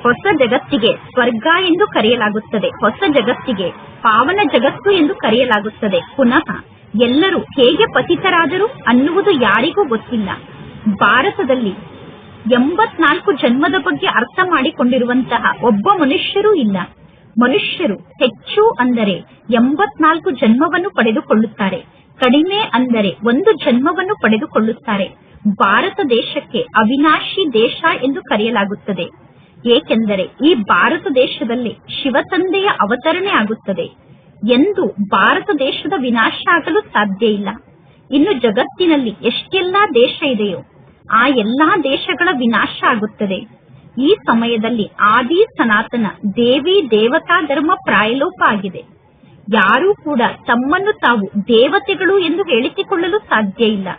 ಹೊಸ ಜಗತ್ತಿಗೆ ಸ್ವರ್ಗ ಎಂದು ಕರೆಯಲಾಗುತ್ತದೆ. ಹೊಸ ಜಗತ್ತಿಗೆ ಪಾವನ ಜಗತ್ತು ಎಂದು ಕರೆಯಲಾಗುತ್ತದೆ. ಪುನಃ ಎಲ್ಲರೂ ಹೇಗೆ ಪತಿತರಾದರು ಅನ್ನುವುದು ಯಾರಿಗೂ ಗೊತ್ತಿಲ್ಲ. ಭಾರತದಲ್ಲಿ 84 ಜನ್ಮದ ಬಗ್ಗೆ ಅರ್ಥ ಮಾಡಿಕೊಂಡಿರುವಂತಹ ಒಬ್ಬ ಮನುಷ್ಯರೂ ಇಲ್ಲ. ಮನುಷ್ಯರು ಹೆಚ್ಚು ಅಂದರೆ 84 ಜನ್ಮವನ್ನು ಪಡೆದುಕೊಳ್ಳುತ್ತಾರೆ. ಕಡಿಮೆ ಅಂದರೆ ಒಂದು ಜನ್ಮವನ್ನು ಪಡೆದುಕೊಳ್ಳುತ್ತಾರೆ. ಭಾರತ ದೇಶಕ್ಕೆ ಅವಿನಾಶಿ ದೇಶ ಎಂದು ಕರೆಯಲಾಗುತ್ತದೆ. ಏಕೆಂದರೆ ಈ ಭಾರತ ದೇಶದಲ್ಲಿ ಶಿವತಂದೆಯ ಅವತರಣೆ ಆಗುತ್ತದೆ. ಎಂದು ಭಾರತ ದೇಶದ ವಿನಾಶ ಆಗಲು ಸಾಧ್ಯ ಇಲ್ಲ. ಇನ್ನು ಜಗತ್ತಿನಲ್ಲಿ ಎಷ್ಟೆಲ್ಲಾ ದೇಶ ಇದೆಯೋ ಆ ಎಲ್ಲಾ ದೇಶಗಳ ವಿನಾಶ ಆಗುತ್ತದೆ. ಈ ಸಮಯದಲ್ಲಿ ಆದಿ ಸನಾತನ ದೇವಿ ದೇವತಾ ಧರ್ಮ ಪ್ರಾಯಲೋಪ ಆಗಿದೆ. ಯಾರೂ ಕೂಡ ತಮ್ಮನ್ನು ತಾವು ದೇವತೆಗಳು ಎಂದು ಹೇಳಿಸಿಕೊಳ್ಳಲು ಸಾಧ್ಯ ಇಲ್ಲ.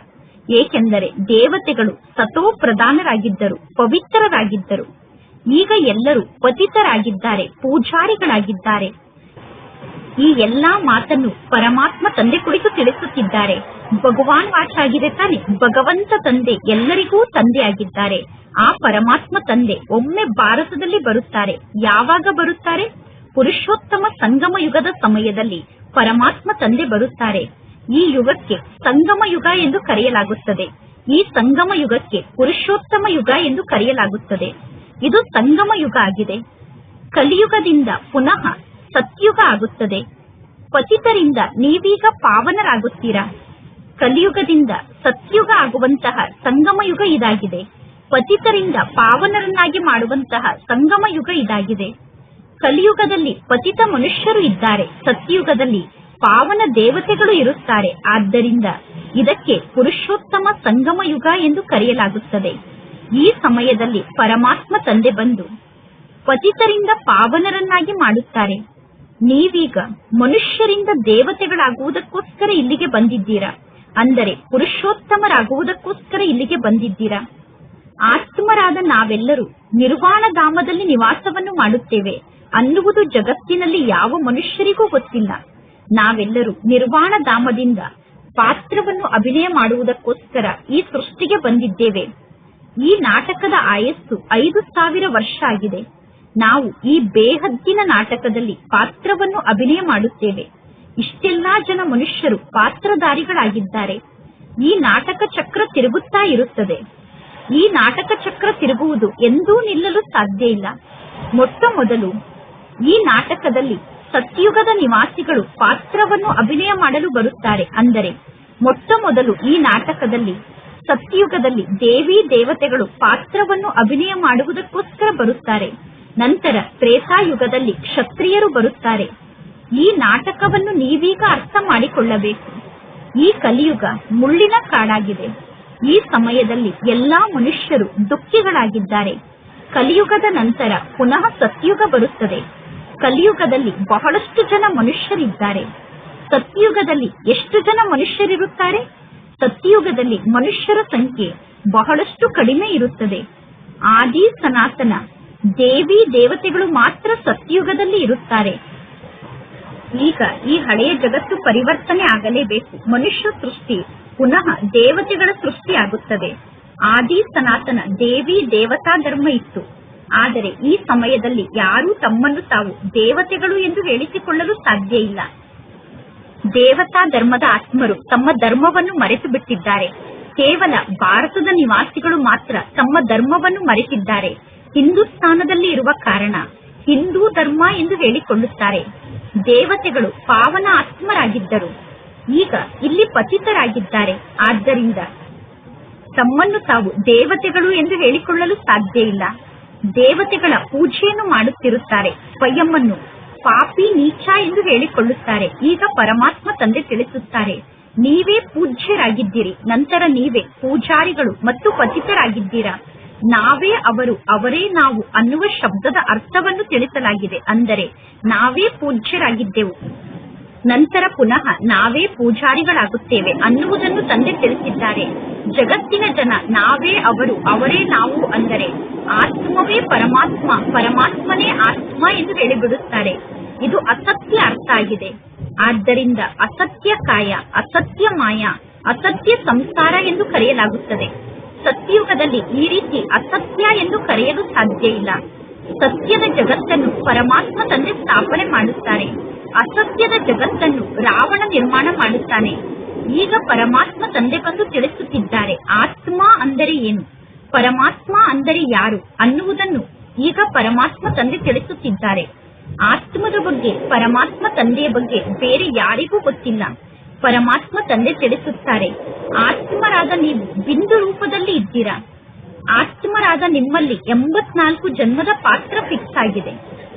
ಏಕೆಂದರೆ ದೇವತೆಗಳು ಸತೋ ಪ್ರಧಾನರಾಗಿದ್ದರು, ಪವಿತ್ರರಾಗಿದ್ದರು. ಈಗ ಎಲ್ಲರೂ ಪತಿತರಾಗಿದ್ದಾರೆ, ಪೂಜಾರಿಗಳಾಗಿದ್ದಾರೆ. ಈ ಎಲ್ಲಾ ಮಾತನ್ನು ಪರಮಾತ್ಮ ತಂದೆ ಕುರಿತು ತಿಳಿಸುತ್ತಿದ್ದಾರೆ. ಭಗವಾನ್ ವಾಚ ಆಗಿದೆ ತಾನೆ. ಭಗವಂತ ತಂದೆ ಎಲ್ಲರಿಗೂ ತಂದೆಯಾಗಿದ್ದಾರೆ. ಆ ಪರಮಾತ್ಮ ತಂದೆ ಒಮ್ಮೆ ಭಾರತದಲ್ಲಿ ಬರುತ್ತಾರೆ. ಯಾವಾಗ ಬರುತ್ತಾರೆ? ಪುರುಷೋತ್ತಮ ಸಂಗಮ ಯುಗದ ಸಮಯದಲ್ಲಿ ಪರಮಾತ್ಮ ತಂದೆ ಬರುತ್ತಾರೆ. ಈ ಯುಗಕ್ಕೆ ಸಂಗಮ ಯುಗ ಎಂದು ಕರೆಯಲಾಗುತ್ತದೆ. ಈ ಸಂಗಮ ಯುಗಕ್ಕೆ ಪುರುಷೋತ್ತಮ ಯುಗ ಎಂದು ಕರೆಯಲಾಗುತ್ತದೆ. ಇದು ಸಂಗಮ ಯುಗ ಆಗಿದೆ. ಕಲಿಯುಗದಿಂದ ಪುನಃ ಸತ್ಯುಗ ಆಗುತ್ತದೆ. ಪತಿತರಿಂದ ನೀವೀಗ ಪಾವನರಾಗುತ್ತೀರಾ. ಕಲಿಯುಗದಿಂದ ಸತ್ಯುಗ ಆಗುವಂತಹ ಸಂಗಮ ಯುಗ ಇದಾಗಿದೆ. ಪತಿತರಿಂದ ಪಾವನರನ್ನಾಗಿ ಮಾಡುವಂತಹ ಸಂಗಮ ಯುಗ ಇದಾಗಿದೆ. ಕಲಿಯುಗದಲ್ಲಿ ಪತಿತ ಮನುಷ್ಯರು ಇದ್ದಾರೆ, ಸತ್ಯುಗದಲ್ಲಿ ಪಾವನ ದೇವತೆಗಳು ಇರುತ್ತಾರೆ. ಆದ್ದರಿಂದ ಇದಕ್ಕೆ ಪುರುಷೋತ್ತಮ ಸಂಗಮ ಯುಗ ಎಂದು ಕರೆಯಲಾಗುತ್ತದೆ. ಈ ಸಮಯದಲ್ಲಿ ಪರಮಾತ್ಮ ತಂದೆ ಬಂದು ಪತಿತರಿಂದ ಪಾವನರನ್ನಾಗಿ ಮಾಡುತ್ತಾರೆ. ನೀವೀಗ ಮನುಷ್ಯರಿಂದ ದೇವತೆಗಳಾಗುವುದಕ್ಕೋಸ್ಕರ ಇಲ್ಲಿಗೆ ಬಂದಿದ್ದೀರಾ. ಅಂದರೆ ಪುರುಷೋತ್ತಮರಾಗುವುದಕ್ಕೋಸ್ಕರ ಇಲ್ಲಿಗೆ ಬಂದಿದ್ದೀರಾ. ಆತ್ಮರಾದ ನಾವೆಲ್ಲರೂ ನಿರ್ವಾಣ ಧಾಮದಲ್ಲಿ ನಿವಾಸವನ್ನು ಮಾಡುತ್ತೇವೆ ಅನ್ನುವುದು ಜಗತ್ತಿನಲ್ಲಿ ಯಾವ ಮನುಷ್ಯರಿಗೂ ಗೊತ್ತಿಲ್ಲ. ನಾವೆಲ್ಲರೂ ನಿರ್ವಾಣ ಧಾಮದಿಂದ ಪಾತ್ರವನ್ನು ಅಭಿನಯ ಮಾಡುವುದಕ್ಕೋಸ್ಕರ ಈ ಸೃಷ್ಟಿಗೆ ಬಂದಿದ್ದೇವೆ. ಈ ನಾಟಕದ ಆಯಸ್ಸು 5000 ವರ್ಷ ಆಗಿದೆ. ನಾವು ಈ ಬೇಹದ್ದಿನ ನಾಟಕದಲ್ಲಿ ಪಾತ್ರವನ್ನು ಅಭಿನಯ ಮಾಡುತ್ತೇವೆ. ಇಷ್ಟೆಲ್ಲಾ ಜನ ಮನುಷ್ಯರು ಪಾತ್ರಧಾರಿಗಳಾಗಿದ್ದಾರೆ. ಈ ನಾಟಕ ಚಕ್ರ ತಿರುಗುತ್ತಾ ಇರುತ್ತದೆ. ಈ ನಾಟಕ ಚಕ್ರ ತಿರುಗುವುದು ಎಂದೂ ನಿಲ್ಲಲು ಸಾಧ್ಯ ಇಲ್ಲ. ಮೊಟ್ಟ ಮೊದಲು ಈ ನಾಟಕದಲ್ಲಿ ಸತ್ಯುಗದ ನಿವಾಸಿಗಳು ಪಾತ್ರವನ್ನು ಅಭಿನಯ ಮಾಡಲು ಬರುತ್ತಾರೆ. ಅಂದರೆ ಮೊಟ್ಟ ಮೊದಲು ಈ ನಾಟಕದಲ್ಲಿ ಸತ್ಯುಗದಲ್ಲಿ ದೇವಿ ದೇವತೆಗಳು ಪಾತ್ರವನ್ನು ಅಭಿನಯ ಮಾಡುವುದಕ್ಕೋಸ್ಕರ ಬರುತ್ತಾರೆ. ನಂತರ ತ್ರೇತಾಯುಗದಲ್ಲಿ ಕ್ಷತ್ರಿಯರು ಬರುತ್ತಾರೆ. ಈ ನಾಟಕವನ್ನು ನೀವೀಗ ಅರ್ಥ ಮಾಡಿಕೊಳ್ಳಬೇಕು. ಈ ಕಲಿಯುಗ ಮುಳ್ಳಿನ ಕಾಡಾಗಿದೆ. ಈ ಸಮಯದಲ್ಲಿ ಎಲ್ಲಾ ಮನುಷ್ಯರು ದುಃಖಿಗಳಾಗಿದ್ದಾರೆ. ಕಲಿಯುಗದ ನಂತರ ಪುನಃ ಸತ್ಯುಗ ಬರುತ್ತದೆ. ಕಲಿಯುಗದಲ್ಲಿ ಬಹಳಷ್ಟು ಜನ ಮನುಷ್ಯರಿದ್ದಾರೆ. ಸತ್ಯುಗದಲ್ಲಿ ಎಷ್ಟು ಜನ ಮನುಷ್ಯರಿರುತ್ತಾರೆ? ಸತ್ಯುಗದಲ್ಲಿ ಮನುಷ್ಯರ ಸಂಖ್ಯೆ ಬಹಳಷ್ಟು ಕಡಿಮೆ ಇರುತ್ತದೆ. ಆದಿ ಸನಾತನ ದೇವಿ ದೇವತೆಗಳು ಮಾತ್ರ ಸತ್ಯುಗದಲ್ಲಿ ಇರುತ್ತಾರೆ. ಈಗ ಈ ಹಳೆಯ ಜಗತ್ತು ಪರಿವರ್ತನೆ ಆಗಲೇಬೇಕು. ಮನುಷ್ಯ ಸೃಷ್ಟಿ ಪುನಃ ದೇವತೆಗಳ ಸೃಷ್ಟಿ ಆಗುತ್ತದೆ. ಆದಿ ಸನಾತನ ದೇವಿ ದೇವತಾ ಧರ್ಮ ಇತ್ತು. ಆದರೆ ಈ ಸಮಯದಲ್ಲಿ ಯಾರೂ ತಮ್ಮನ್ನು ತಾವು ದೇವತೆಗಳು ಎಂದು ಹೇಳಿಸಿಕೊಳ್ಳಲು ಸಾಧ್ಯ ಇಲ್ಲ. ದೇವತಾ ಧರ್ಮದ ಆತ್ಮರು ತಮ್ಮ ಧರ್ಮವನ್ನು ಮರೆತು ಬಿಟ್ಟಿದ್ದಾರೆ. ಕೇವಲ ಭಾರತದ ನಿವಾಸಿಗಳು ಮಾತ್ರ ತಮ್ಮ ಧರ್ಮವನ್ನು ಮರೆತಿದ್ದಾರೆ. ಹಿಂದೂಸ್ತಾನದಲ್ಲಿ ಇರುವ ಕಾರಣ ಹಿಂದೂ ಧರ್ಮ ಎಂದು ಹೇಳಿಕೊಳ್ಳುತ್ತಾರೆ. ದೇವತೆಗಳು ಪಾವನ ಆತ್ಮರಾಗಿದ್ದರು. ಈಗ ಇಲ್ಲಿ ಪತಿತರಾಗಿದ್ದಾರೆ. ಆದ್ದರಿಂದ ತಮ್ಮನ್ನು ತಾವು ದೇವತೆಗಳು ಎಂದು ಹೇಳಿಕೊಳ್ಳಲು ಸಾಧ್ಯ ಇಲ್ಲ. ದೇವತೆಗಳ ಪೂಜೆಯನ್ನು ಮಾಡುತ್ತಿರುತ್ತಾರೆ. ಸ್ವಯಂವನ್ನು ಪಾಪಿ ನೀಚ ಎಂದು ಹೇಳಿಕೊಳ್ಳುತ್ತಾರೆ. ಈಗ ಪರಮಾತ್ಮ ತಂದೆ ತಿಳಿಸುತ್ತಾರೆ, ನೀವೇ ಪೂಜ್ಯರಾಗಿದ್ದೀರಿ. ನಂತರ ನೀವೇ ಪೂಜಾರಿಗಳು ಮತ್ತು ಪತಿತರಾಗಿದ್ದೀರಾ. ನಾವೇ ಅವರು, ಅವರೇ ನಾವು ಅನ್ನುವ ಶಬ್ದದ ಅರ್ಥವನ್ನು ತಿಳಿಸಲಾಗಿದೆ. ಅಂದರೆ ನಾವೇ ಪೂಜ್ಯರಾಗಿದ್ದೆವು, ನಂತರ ಪುನಃ ನಾವೇ ಪೂಜಾರಿಗಳಾಗುತ್ತೇವೆ ಅನ್ನುವುದನ್ನು ತಂದೆ ತಿಳಿಸಿದ್ದಾರೆ. ಜಗತ್ತಿನ ಜನ ನಾವೇ ಅವರು, ಅವರೇ ನಾವು ಅಂದರೆ ಆತ್ಮವೇ ಪರಮಾತ್ಮ, ಪರಮಾತ್ಮನೇ ಆತ್ಮ ಎಂದು ಹೇಳಿಬಿಡುತ್ತಾರೆ. ಇದು ಅಸತ್ಯ ಅರ್ಥ ಆಗಿದೆ. ಆದ್ದರಿಂದ ಅಸತ್ಯ ಕಾಯ, ಅಸತ್ಯ ಮಾಯ, ಅಸತ್ಯ ಸಂಸಾರ ಎಂದು ಕರೆಯಲಾಗುತ್ತದೆ. ಸತ್ಯಯುಗದಲ್ಲಿ ಈ ರೀತಿ ಅಸತ್ಯ ಎಂದು ಕರೆಯಲು ಸಾಧ್ಯ ಇಲ್ಲ. ಸತ್ಯದ ಜಗತ್ತನ್ನು ಪರಮಾತ್ಮ ತಂದೆ ಸ್ಥಾಪನೆ ಮಾಡುತ್ತಾರೆ. ಅಸತ್ಯದ ಜಗತ್ತನ್ನು ರಾವಣ ನಿರ್ಮಾಣ ಮಾಡುತ್ತಾನೆ. ಈಗ ಪರಮಾತ್ಮ ತಂದೆ ಬಂದು ತಿಳಿಸುತ್ತಿದ್ದಾರೆ, ಆತ್ಮ ಅಂದರೆ ಏನು, ಪರಮಾತ್ಮ ಅಂದರೆ ಯಾರು ಅನ್ನುವುದನ್ನು ಈಗ ಪರಮಾತ್ಮ ತಂದೆ ತಿಳಿಸುತ್ತಿದ್ದಾರೆ. ಆತ್ಮದ ಬಗ್ಗೆ, ಪರಮಾತ್ಮ ತಂದೆಯ ಬಗ್ಗೆ ಬೇರೆ ಯಾರಿಗೂ ಗೊತ್ತಿಲ್ಲ. ಪರಮಾತ್ಮ ತಂದೆ ತಿಳಿಸುತ್ತಾರೆ, ಆತ್ಮರಾದ ನೀವು ಬಿಂದು ರೂಪದಲ್ಲಿ ಇದ್ದೀರಾ. ಆತ್ಮರಾದ ನಿಮ್ಮಲ್ಲಿ 84 ಜನ್ಮದ ಪಾತ್ರ ಫಿಕ್ಸ್ ಆಗಿದೆ.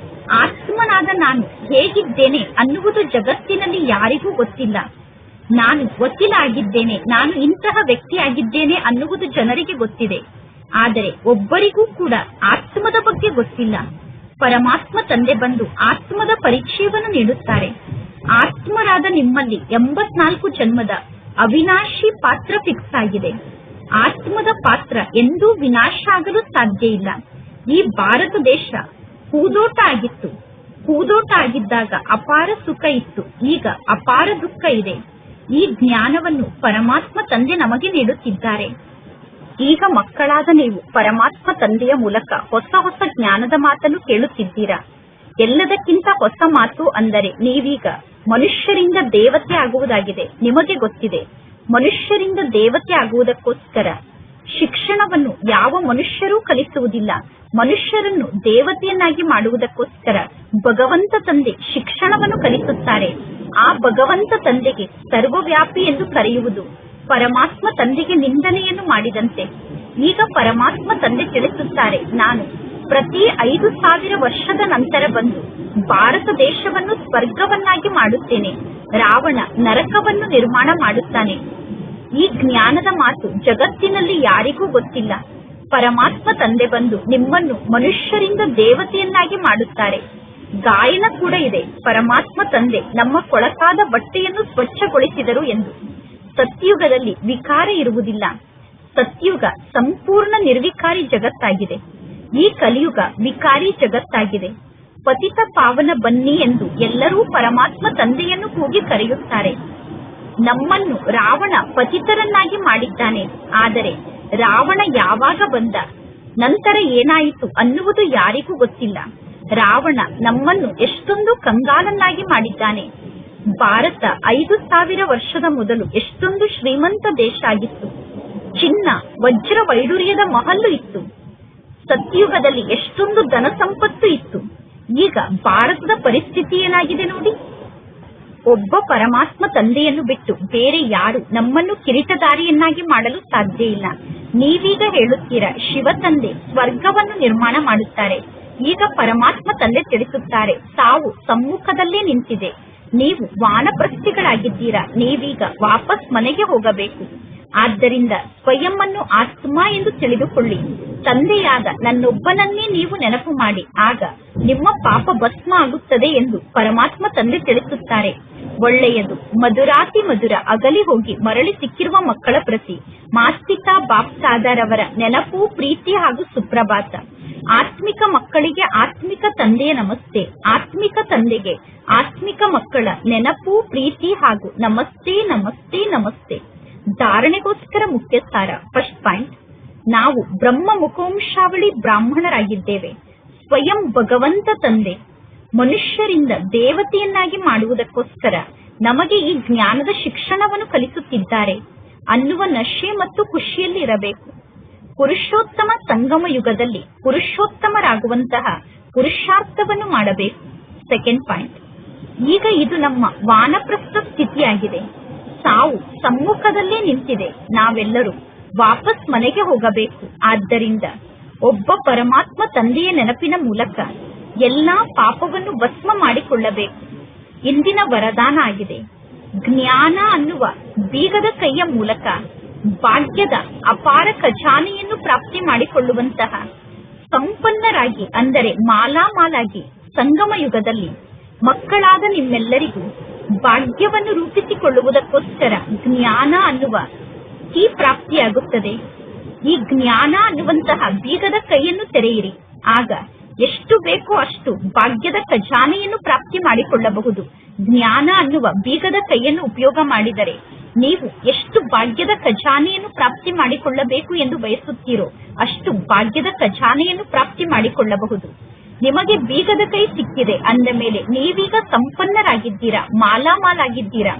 ಆತ್ಮನಾದ ನಾನು ಹೇಗಿದ್ದೇನೆ ಅನ್ನುವುದು ಜಗತ್ತಿನಲ್ಲಿ ಯಾರಿಗೂ ಗೊತ್ತಿಲ್ಲ. ನಾನು ವಕೀಲ ಆಗಿದ್ದೇನೆ, ನಾನು ಇಂತಹ ವ್ಯಕ್ತಿ ಆಗಿದ್ದೇನೆ ಅನ್ನುವುದು ಜನರಿಗೆ ಗೊತ್ತಿದೆ. ಆದರೆ ಒಬ್ಬರಿಗೂ ಕೂಡ ಆತ್ಮದ ಬಗ್ಗೆ ಗೊತ್ತಿಲ್ಲ. ಪರಮಾತ್ಮ ತಂದೆ ಬಂದು ಆತ್ಮದ ಪರಿಚಯವನ್ನು ನೀಡುತ್ತಾರೆ. ಆತ್ಮರಾದ ನಿಮ್ಮಲ್ಲಿ 84 ಜನ್ಮದ ಅವಿನಾಶಿ ಪಾತ್ರ ಫಿಕ್ಸ್ ಆಗಿದೆ. ಆತ್ಮದ ಪಾತ್ರ ಎಂದೂ ವಿನಾಶ ಆಗಲು ಸಾಧ್ಯ ಇಲ್ಲ. ಈ ಭಾರತ ದೇಶ ಹೂದೋಟ ಆಗಿತ್ತು. ಹೂದೋಟ ಆಗಿದ್ದಾಗ ಅಪಾರ ಸುಖ ಇತ್ತು, ಈಗ ಅಪಾರ ದುಃಖ ಇದೆ. ಈ ಜ್ಞಾನವನ್ನು ಪರಮಾತ್ಮ ತಂದೆ ನಮಗೆ ನೀಡುತ್ತಿದ್ದಾರೆ. ಈಗ ಮಕ್ಕಳಾದ ನೀವು ಪರಮಾತ್ಮ ತಂದೆಯ ಮೂಲಕ ಹೊಸ ಹೊಸ ಜ್ಞಾನದ ಮಾತನ್ನು ಕೇಳುತ್ತಿದ್ದೀರಾ. ಎಲ್ಲದಕ್ಕಿಂತ ಹೊಸ ಮಾತು ಅಂದರೆ ನೀವೀಗ ಮನುಷ್ಯರಿಂದ ದೇವತೆ ಆಗುವುದಾಗಿದೆ. ನಿಮಗೆ ಗೊತ್ತಿದೆ, ಮನುಷ್ಯರಿಂದ ದೇವತೆ ಆಗುವುದಕ್ಕೋಸ್ಕರ ಶಿಕ್ಷಣವನ್ನು ಯಾವ ಮನುಷ್ಯರೂ ಕಲಿಸುವುದಿಲ್ಲ. ಮನುಷ್ಯರನ್ನು ದೇವತೆಯನ್ನಾಗಿ ಮಾಡುವುದಕ್ಕೋಸ್ಕರ ಭಗವಂತ ತಂದೆ ಶಿಕ್ಷಣವನ್ನು ಕಲಿಸುತ್ತಾರೆ. ಆ ಭಗವಂತ ತಂದೆಗೆ ಸರ್ವವ್ಯಾಪಿ ಎಂದು ಕರೆಯುವುದು ಪರಮಾತ್ಮ ತಂದೆಗೆ ನಿಂದನೆಯನ್ನು ಮಾಡಿದಂತೆ. ಈಗ ಪರಮಾತ್ಮ ತಂದೆ ತಿಳಿಸುತ್ತಾರೆ, ನಾನು ಪ್ರತಿ 5000 ವರ್ಷದ ನಂತರ ಬಂದು ಭಾರತ ದೇಶವನ್ನು ಸ್ವರ್ಗವನ್ನಾಗಿ ಮಾಡುತ್ತೇನೆ. ರಾವಣ ನರಕವನ್ನು ನಿರ್ಮಾಣ ಮಾಡುತ್ತಾನೆ. ಈ ಜ್ಞಾನದ ಮಾತು ಜಗತ್ತಿನಲ್ಲಿ ಯಾರಿಗೂ ಗೊತ್ತಿಲ್ಲ. ಪರಮಾತ್ಮ ತಂದೆ ಬಂದು ನಿಮ್ಮನ್ನು ಮನುಷ್ಯರಿಂದ ದೇವತೆಯನ್ನಾಗಿ ಮಾಡುತ್ತಾರೆ. ಗಾಯನ ಕೂಡ ಇದೆ, ಪರಮಾತ್ಮ ತಂದೆ ನಮ್ಮ ಕೊಳಕಾದ ಬಟ್ಟೆಯನ್ನು ಸ್ವಚ್ಛಗೊಳಿಸಿದರು ಎಂದು. ಸತ್ಯುಗದಲ್ಲಿ ವಿಕಾರ ಇರುವುದಿಲ್ಲ. ಸತ್ಯುಗ ಸಂಪೂರ್ಣ ನಿರ್ವಿಕಾರಿ ಜಗತ್ತಾಗಿದೆ. ಈ ಕಲಿಯುಗ ವಿಕಾರಿ ಜಗತ್ತಾಗಿದೆ. ಪತಿತ ಪಾವನ ಬನ್ನಿ ಎಂದು ಎಲ್ಲರೂ ಪರಮಾತ್ಮ ತಂದೆಯನ್ನು ಕೂಗಿ ಕರೆಯುತ್ತಾರೆ. ನಮ್ಮನ್ನು ರಾವಣ ಪತಿತರನ್ನಾಗಿ ಮಾಡಿದ್ದಾನೆ. ಆದರೆ ರಾವಣ ಯಾವಾಗ ಬಂದ, ನಂತರ ಏನಾಯಿತು ಅನ್ನುವುದು ಯಾರಿಗೂ ಗೊತ್ತಿಲ್ಲ. ರಾವಣ ನಮ್ಮನ್ನು ಎಷ್ಟೊಂದು ಕಂಗಾಲನ್ನಾಗಿ ಮಾಡಿದ್ದಾನೆ. ಭಾರತ 5000 ವರ್ಷದ ಮೊದಲು ಎಷ್ಟೊಂದು ಶ್ರೀಮಂತ ದೇಶ ಆಗಿತ್ತು. ಚಿನ್ನ ವಜ್ರ ವೈಡೂರ್ಯದ ಮಹಲ್ಲು ಇತ್ತು. ಸತ್ಯುಗದಲ್ಲಿ ಎಷ್ಟೊಂದು ಧನ ಸಂಪತ್ತು ಇತ್ತು. ಈಗ ಭಾರತದ ಪರಿಸ್ಥಿತಿ ಏನಾಗಿದೆ ನೋಡಿ. ಒಬ್ಬ ಪರಮಾತ್ಮ ತಂದೆಯನ್ನು ಬಿಟ್ಟು ಬೇರೆ ಯಾರು ನಮ್ಮನ್ನು ಕಿರೀಟಧಾರಿಯನ್ನಾಗಿ ಮಾಡಲು ಸಾಧ್ಯ ಇಲ್ಲ. ನೀವೀಗ ಹೇಳುತ್ತೀರಾ ಶಿವ ತಂದೆ ಸ್ವರ್ಗವನ್ನು ನಿರ್ಮಾಣ ಮಾಡುತ್ತಾರೆ. ಈಗ ಪರಮಾತ್ಮ ತಂದೆ ತಿಳಿಸುತ್ತಾರೆ, ಸಾವು ಸಮ್ಮುಖದಲ್ಲೇ ನಿಂತಿದೆ. ನೀವು ವಾನಪ್ರಸ್ಥಿಗಳಾಗಿದ್ದೀರಾ. ನೀವೀಗ ವಾಪಸ್ ಮನೆಗೆ ಹೋಗಬೇಕು. ಆದ್ದರಿಂದ ಸ್ವಯಂ ಅನ್ನು ಆತ್ಮ ಎಂದು ತಿಳಿದುಕೊಳ್ಳಿ. ತಂದೆಯಾದ ನನ್ನೊಬ್ಬನನ್ನೇ ನೀವು ನೆನಪು ಮಾಡಿ, ಆಗ ನಿಮ್ಮ ಪಾಪ ಭಸ್ಮ ಆಗುತ್ತದೆ ಎಂದು ಪರಮಾತ್ಮ ತಂದೆ ತಿಳಿಸುತ್ತಾರೆ. ಒಳ್ಳೆಯದು. ಮಧುರಾತಿ ಮಧುರ ಅಗಲಿ ಹೋಗಿ ಮರಳಿ ಸಿಕ್ಕಿರುವ ಮಕ್ಕಳ ಪ್ರತಿ ಮಾಸ್ತಿತಾ ಬಾಪ್ತಾದರವರ ನೆನಪು, ಪ್ರೀತಿ ಹಾಗೂ ಸುಪ್ರಭಾತ. ಆತ್ಮಿಕ ಮಕ್ಕಳಿಗೆ ಆತ್ಮಿಕ ತಂದೆಯ ನಮಸ್ತೆ. ಆತ್ಮಿಕ ತಂದೆಗೆ ಆತ್ಮಿಕ ಮಕ್ಕಳ ನೆನಪು, ಪ್ರೀತಿ ಹಾಗೂ ನಮಸ್ತೆ ನಮಸ್ತೆ ನಮಸ್ತೆ. ಧಾರಣೆಗೋಸ್ಕರ ಮುಖ್ಯ ಸಾರ. ಫಸ್ಟ್ ಪಾಯಿಂಟ್, ನಾವು ಬ್ರಹ್ಮ ಮುಖವಂಶಾವಳಿ ಬ್ರಾಹ್ಮಣರಾಗಿದ್ದೇವೆ. ಸ್ವಯಂ ಭಗವಂತ ತಂದೆ ಮನುಷ್ಯರಿಂದ ದೇವತೆಯನ್ನಾಗಿ ಮಾಡುವುದಕ್ಕೋಸ್ಕರ ನಮಗೆ ಈ ಜ್ಞಾನದ ಶಿಕ್ಷಣವನ್ನು ಕಲಿಸುತ್ತಿದ್ದಾರೆ ಅನ್ನುವ ನಶೆ ಮತ್ತು ಖುಷಿಯಲ್ಲಿ ಇರಬೇಕು. ಪುರುಷೋತ್ತಮ ಸಂಗಮ ಯುಗದಲ್ಲಿ ಪುರುಷೋತ್ತಮರಾಗುವಂತಹ ಪುರುಷಾರ್ಥವನ್ನು ಮಾಡಬೇಕು. ಸೆಕೆಂಡ್ ಪಾಯಿಂಟ್, ಈಗ ಇದು ನಮ್ಮ ವಾನಪ್ರಸ್ಥ ಸ್ಥಿತಿಯಾಗಿದೆ. ಸಾವು ಸಮ್ಮುಖದಲ್ಲೇ ನಿಂತಿದೆ. ನಾವೆಲ್ಲರೂ ವಾಪಸ್ ಮನೆಗೆ ಹೋಗಬೇಕು. ಆದ್ದರಿಂದ ಒಬ್ಬ ಪರಮಾತ್ಮ ತಂದೆಯ ನೆನಪಿನ ಮೂಲಕ ಎಲ್ಲಾ ಪಾಪವನ್ನು ಭಸ್ಮ ಮಾಡಿಕೊಳ್ಳಬೇಕು. ಇಂದಿನ ವರದಾನ ಆಗಿದೆ. ಜ್ಞಾನ ಅನ್ನುವ ಬೀಗದ ಕೈಯ ಮೂಲಕ ಭಾಗ್ಯದ ಅಪಾರ ಖಜಾನೆಯನ್ನು ಪ್ರಾಪ್ತಿ ಮಾಡಿಕೊಳ್ಳುವಂತಹ ಸಂಪನ್ನರಾಗಿ, ಅಂದರೆ ಮಾಲಾಮಾಲಾಗಿ ಸಂಗಮ ಯುಗದಲ್ಲಿ ಮಕ್ಕಳಾದ ನಿಮ್ಮೆಲ್ಲರಿಗೂ ಭಾಗ್ಯವನ್ನು ರೂಪಿಸಿಕೊಳ್ಳುವುದಕ್ಕೋಸ್ಕರ ಜ್ಞಾನ ಅನ್ನುವ ಕೀ ಪ್ರಾಪ್ತಿಯಾಗುತ್ತದೆ. ಈ ಜ್ಞಾನ ಅನ್ನುವಂತಹ ಬೀಗದ ಕೈಯನ್ನು ತೆರೆಯಿರಿ. ಆಗ ಎಷ್ಟು ಬೇಕೋ ಅಷ್ಟು ಭಾಗ್ಯದ ಖಜಾನೆಯನ್ನು ಪ್ರಾಪ್ತಿ ಮಾಡಿಕೊಳ್ಳಬಹುದು. ಜ್ಞಾನ ಅನ್ನುವ ಬೀಗದ ಕೈಯನ್ನು ಉಪಯೋಗ ಮಾಡಿದರೆ ನೀವು ಎಷ್ಟು ಭಾಗ್ಯದ ಖಜಾನೆಯನ್ನು ಪ್ರಾಪ್ತಿ ಮಾಡಿಕೊಳ್ಳಬೇಕು ಎಂದು ಬಯಸುತ್ತೀರೋ ಅಷ್ಟು ಭಾಗ್ಯದ ಖಜಾನೆಯನ್ನು ಪ್ರಾಪ್ತಿ ಮಾಡಿಕೊಳ್ಳಬಹುದು. ನಿಮಗೆ ಬೀಗದ ಕೈ ಸಿಕ್ಕಿದೆ ಅಂದ ಮೇಲೆ ನೀವೀಗ ಸಂಪನ್ನರಾಗಿದ್ದೀರಾ, ಮಾಲಾಮಾಲಾಗಿದ್ದೀರಾ.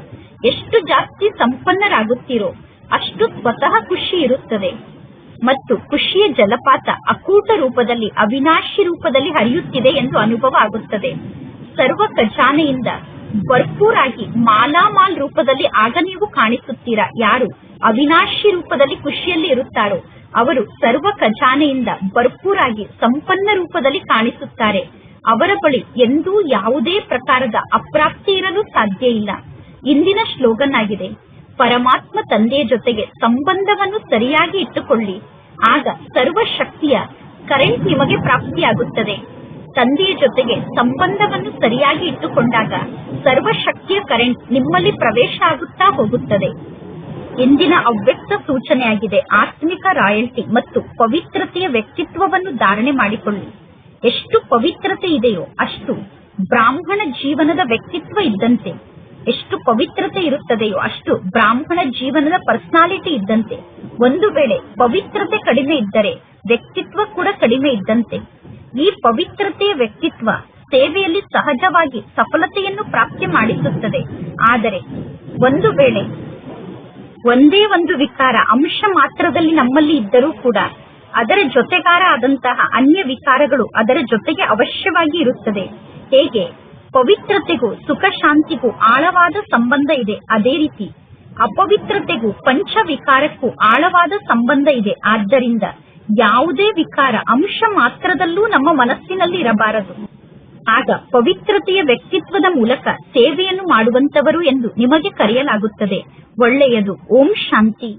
ಎಷ್ಟು ಜಾಸ್ತಿ ಸಂಪನ್ನರಾಗುತ್ತೀರೋ ಅಷ್ಟು ಸ್ವತಃ ಖುಷಿ ಇರುತ್ತದೆ ಮತ್ತು ಖುಷಿಯ ಜಲಪಾತ ಅಕೂಟ ರೂಪದಲ್ಲಿ, ಅವಿನಾಶಿ ರೂಪದಲ್ಲಿ ಹರಿಯುತ್ತಿದೆ ಎಂದು ಅನುಭವ ಆಗುತ್ತದೆ. ಸರ್ವ ಖಜಾನೆಯಿಂದ ಭರ್ಪೂರಾಗಿ ಮಾಲಾಮಾಲ್ ರೂಪದಲ್ಲಿ ಆಗ ನೀವು ಕಾಣಿಸುತ್ತೀರಾ. ಯಾರು ಅವಿನಾಶಿ ರೂಪದಲ್ಲಿ ಖುಷಿಯಲ್ಲಿ ಇರುತ್ತಾರೋ ಅವರು ಸರ್ವ ಖಜಾನೆಯಿಂದ ಭರ್ಪೂರಾಗಿ ಸಂಪನ್ನ ರೂಪದಲ್ಲಿ ಕಾಣಿಸುತ್ತಾರೆ. ಅವರ ಬಳಿ ಎಂದೂ ಯಾವುದೇ ಪ್ರಕಾರದ ಅಪ್ರಾಪ್ತಿ ಇರಲು ಸಾಧ್ಯ ಇಲ್ಲ. ಇಂದಿನ ಸ್ಲೋಗನ್ ಆಗಿದೆ, ಪರಮಾತ್ಮ ತಂದೆಯ ಜೊತೆಗೆ ಸಂಬಂಧವನ್ನು ಸರಿಯಾಗಿ ಇಟ್ಟುಕೊಳ್ಳಿ, ಆಗ ಸರ್ವ ಶಕ್ತಿಯ ಕರೆಂಟ್ ನಿಮಗೆ ಪ್ರಾಪ್ತಿಯಾಗುತ್ತದೆ. ತಂದೆಯ ಜೊತೆಗೆ ಸಂಬಂಧವನ್ನು ಸರಿಯಾಗಿ ಇಟ್ಟುಕೊಂಡಾಗ ಸರ್ವ ಶಕ್ತಿಯ ಕರೆಂಟ್ ನಿಮ್ಮಲ್ಲಿ ಪ್ರವೇಶ ಆಗುತ್ತಾ ಹೋಗುತ್ತದೆ. ಇಂದಿನ ಅವ್ಯಕ್ತ ಸೂಚನೆಯಾಗಿದೆ, ಆತ್ಮಿಕ ರಾಯಲ್ಟಿ ಮತ್ತು ಪವಿತ್ರತೆಯ ವ್ಯಕ್ತಿತ್ವವನ್ನು ಧಾರಣೆ ಮಾಡಿಕೊಳ್ಳಿ. ಎಷ್ಟು ಪವಿತ್ರತೆ ಇದೆಯೋ ಅಷ್ಟು ಬ್ರಾಹ್ಮಣ ಜೀವನದ ವ್ಯಕ್ತಿತ್ವ ಇದ್ದಂತೆ. ಎಷ್ಟು ಪವಿತ್ರತೆ ಇರುತ್ತದೆಯೋ ಅಷ್ಟು ಬ್ರಾಹ್ಮಣ ಜೀವನದ ಪರ್ಸನಾಲಿಟಿ ಇದ್ದಂತೆ. ಒಂದು ವೇಳೆ ಪವಿತ್ರತೆ ಕಡಿಮೆ ಇದ್ದರೆ ವ್ಯಕ್ತಿತ್ವ ಕೂಡ ಕಡಿಮೆ ಇದ್ದಂತೆ. ಈ ಪವಿತ್ರತೆಯ ವ್ಯಕ್ತಿತ್ವ ಸೇವೆಯಲ್ಲಿ ಸಹಜವಾಗಿ ಸಫಲತೆಯನ್ನು ಪ್ರಾಪ್ತಿ ಮಾಡಿಸುತ್ತದೆ. ಆದರೆ ಒಂದು ವೇಳೆ ಒಂದೇ ಒಂದು ವಿಕಾರ ಅಂಶ ಮಾತ್ರದಲ್ಲಿ ನಮ್ಮಲ್ಲಿ ಇದ್ದರೂ ಕೂಡ ಅದರ ಜೊತೆಗಾರ ಆದಂತಹ ಅನ್ಯ ವಿಕಾರಗಳು ಅದರ ಜೊತೆಗೆ ಅವಶ್ಯವಾಗಿ ಇರುತ್ತದೆ. ಹೇಗೆ ಪವಿತ್ರತೆಗೂ ಸುಖ ಶಾಂತಿಗೂ ಆಳವಾದ ಸಂಬಂಧ ಇದೆ, ಅದೇ ರೀತಿ ಅಪವಿತ್ರತೆಗೂ ಪಂಚ ವಿಕಾರಕ್ಕೂ ಆಳವಾದ ಸಂಬಂಧ ಇದೆ. ಆದ್ದರಿಂದ ಯಾವುದೇ ವಿಕಾರ ಅಂಶ ಮಾತ್ರದಲ್ಲೂ ನಮ್ಮ ಮನಸ್ಸಿನಲ್ಲಿ ಇರಬಾರದು. ಆಗ ಪವಿತ್ರತೆಯ ವ್ಯಕ್ತಿತ್ವದ ಮೂಲಕ ಸೇವೆಯನ್ನು ಮಾಡುವಂತವರು ಎಂದು ನಿಮಗೆ ಕರೆಯಲಾಗುತ್ತದೆ. ಒಳ್ಳೆಯದು. ಓಂ ಶಾಂತಿ.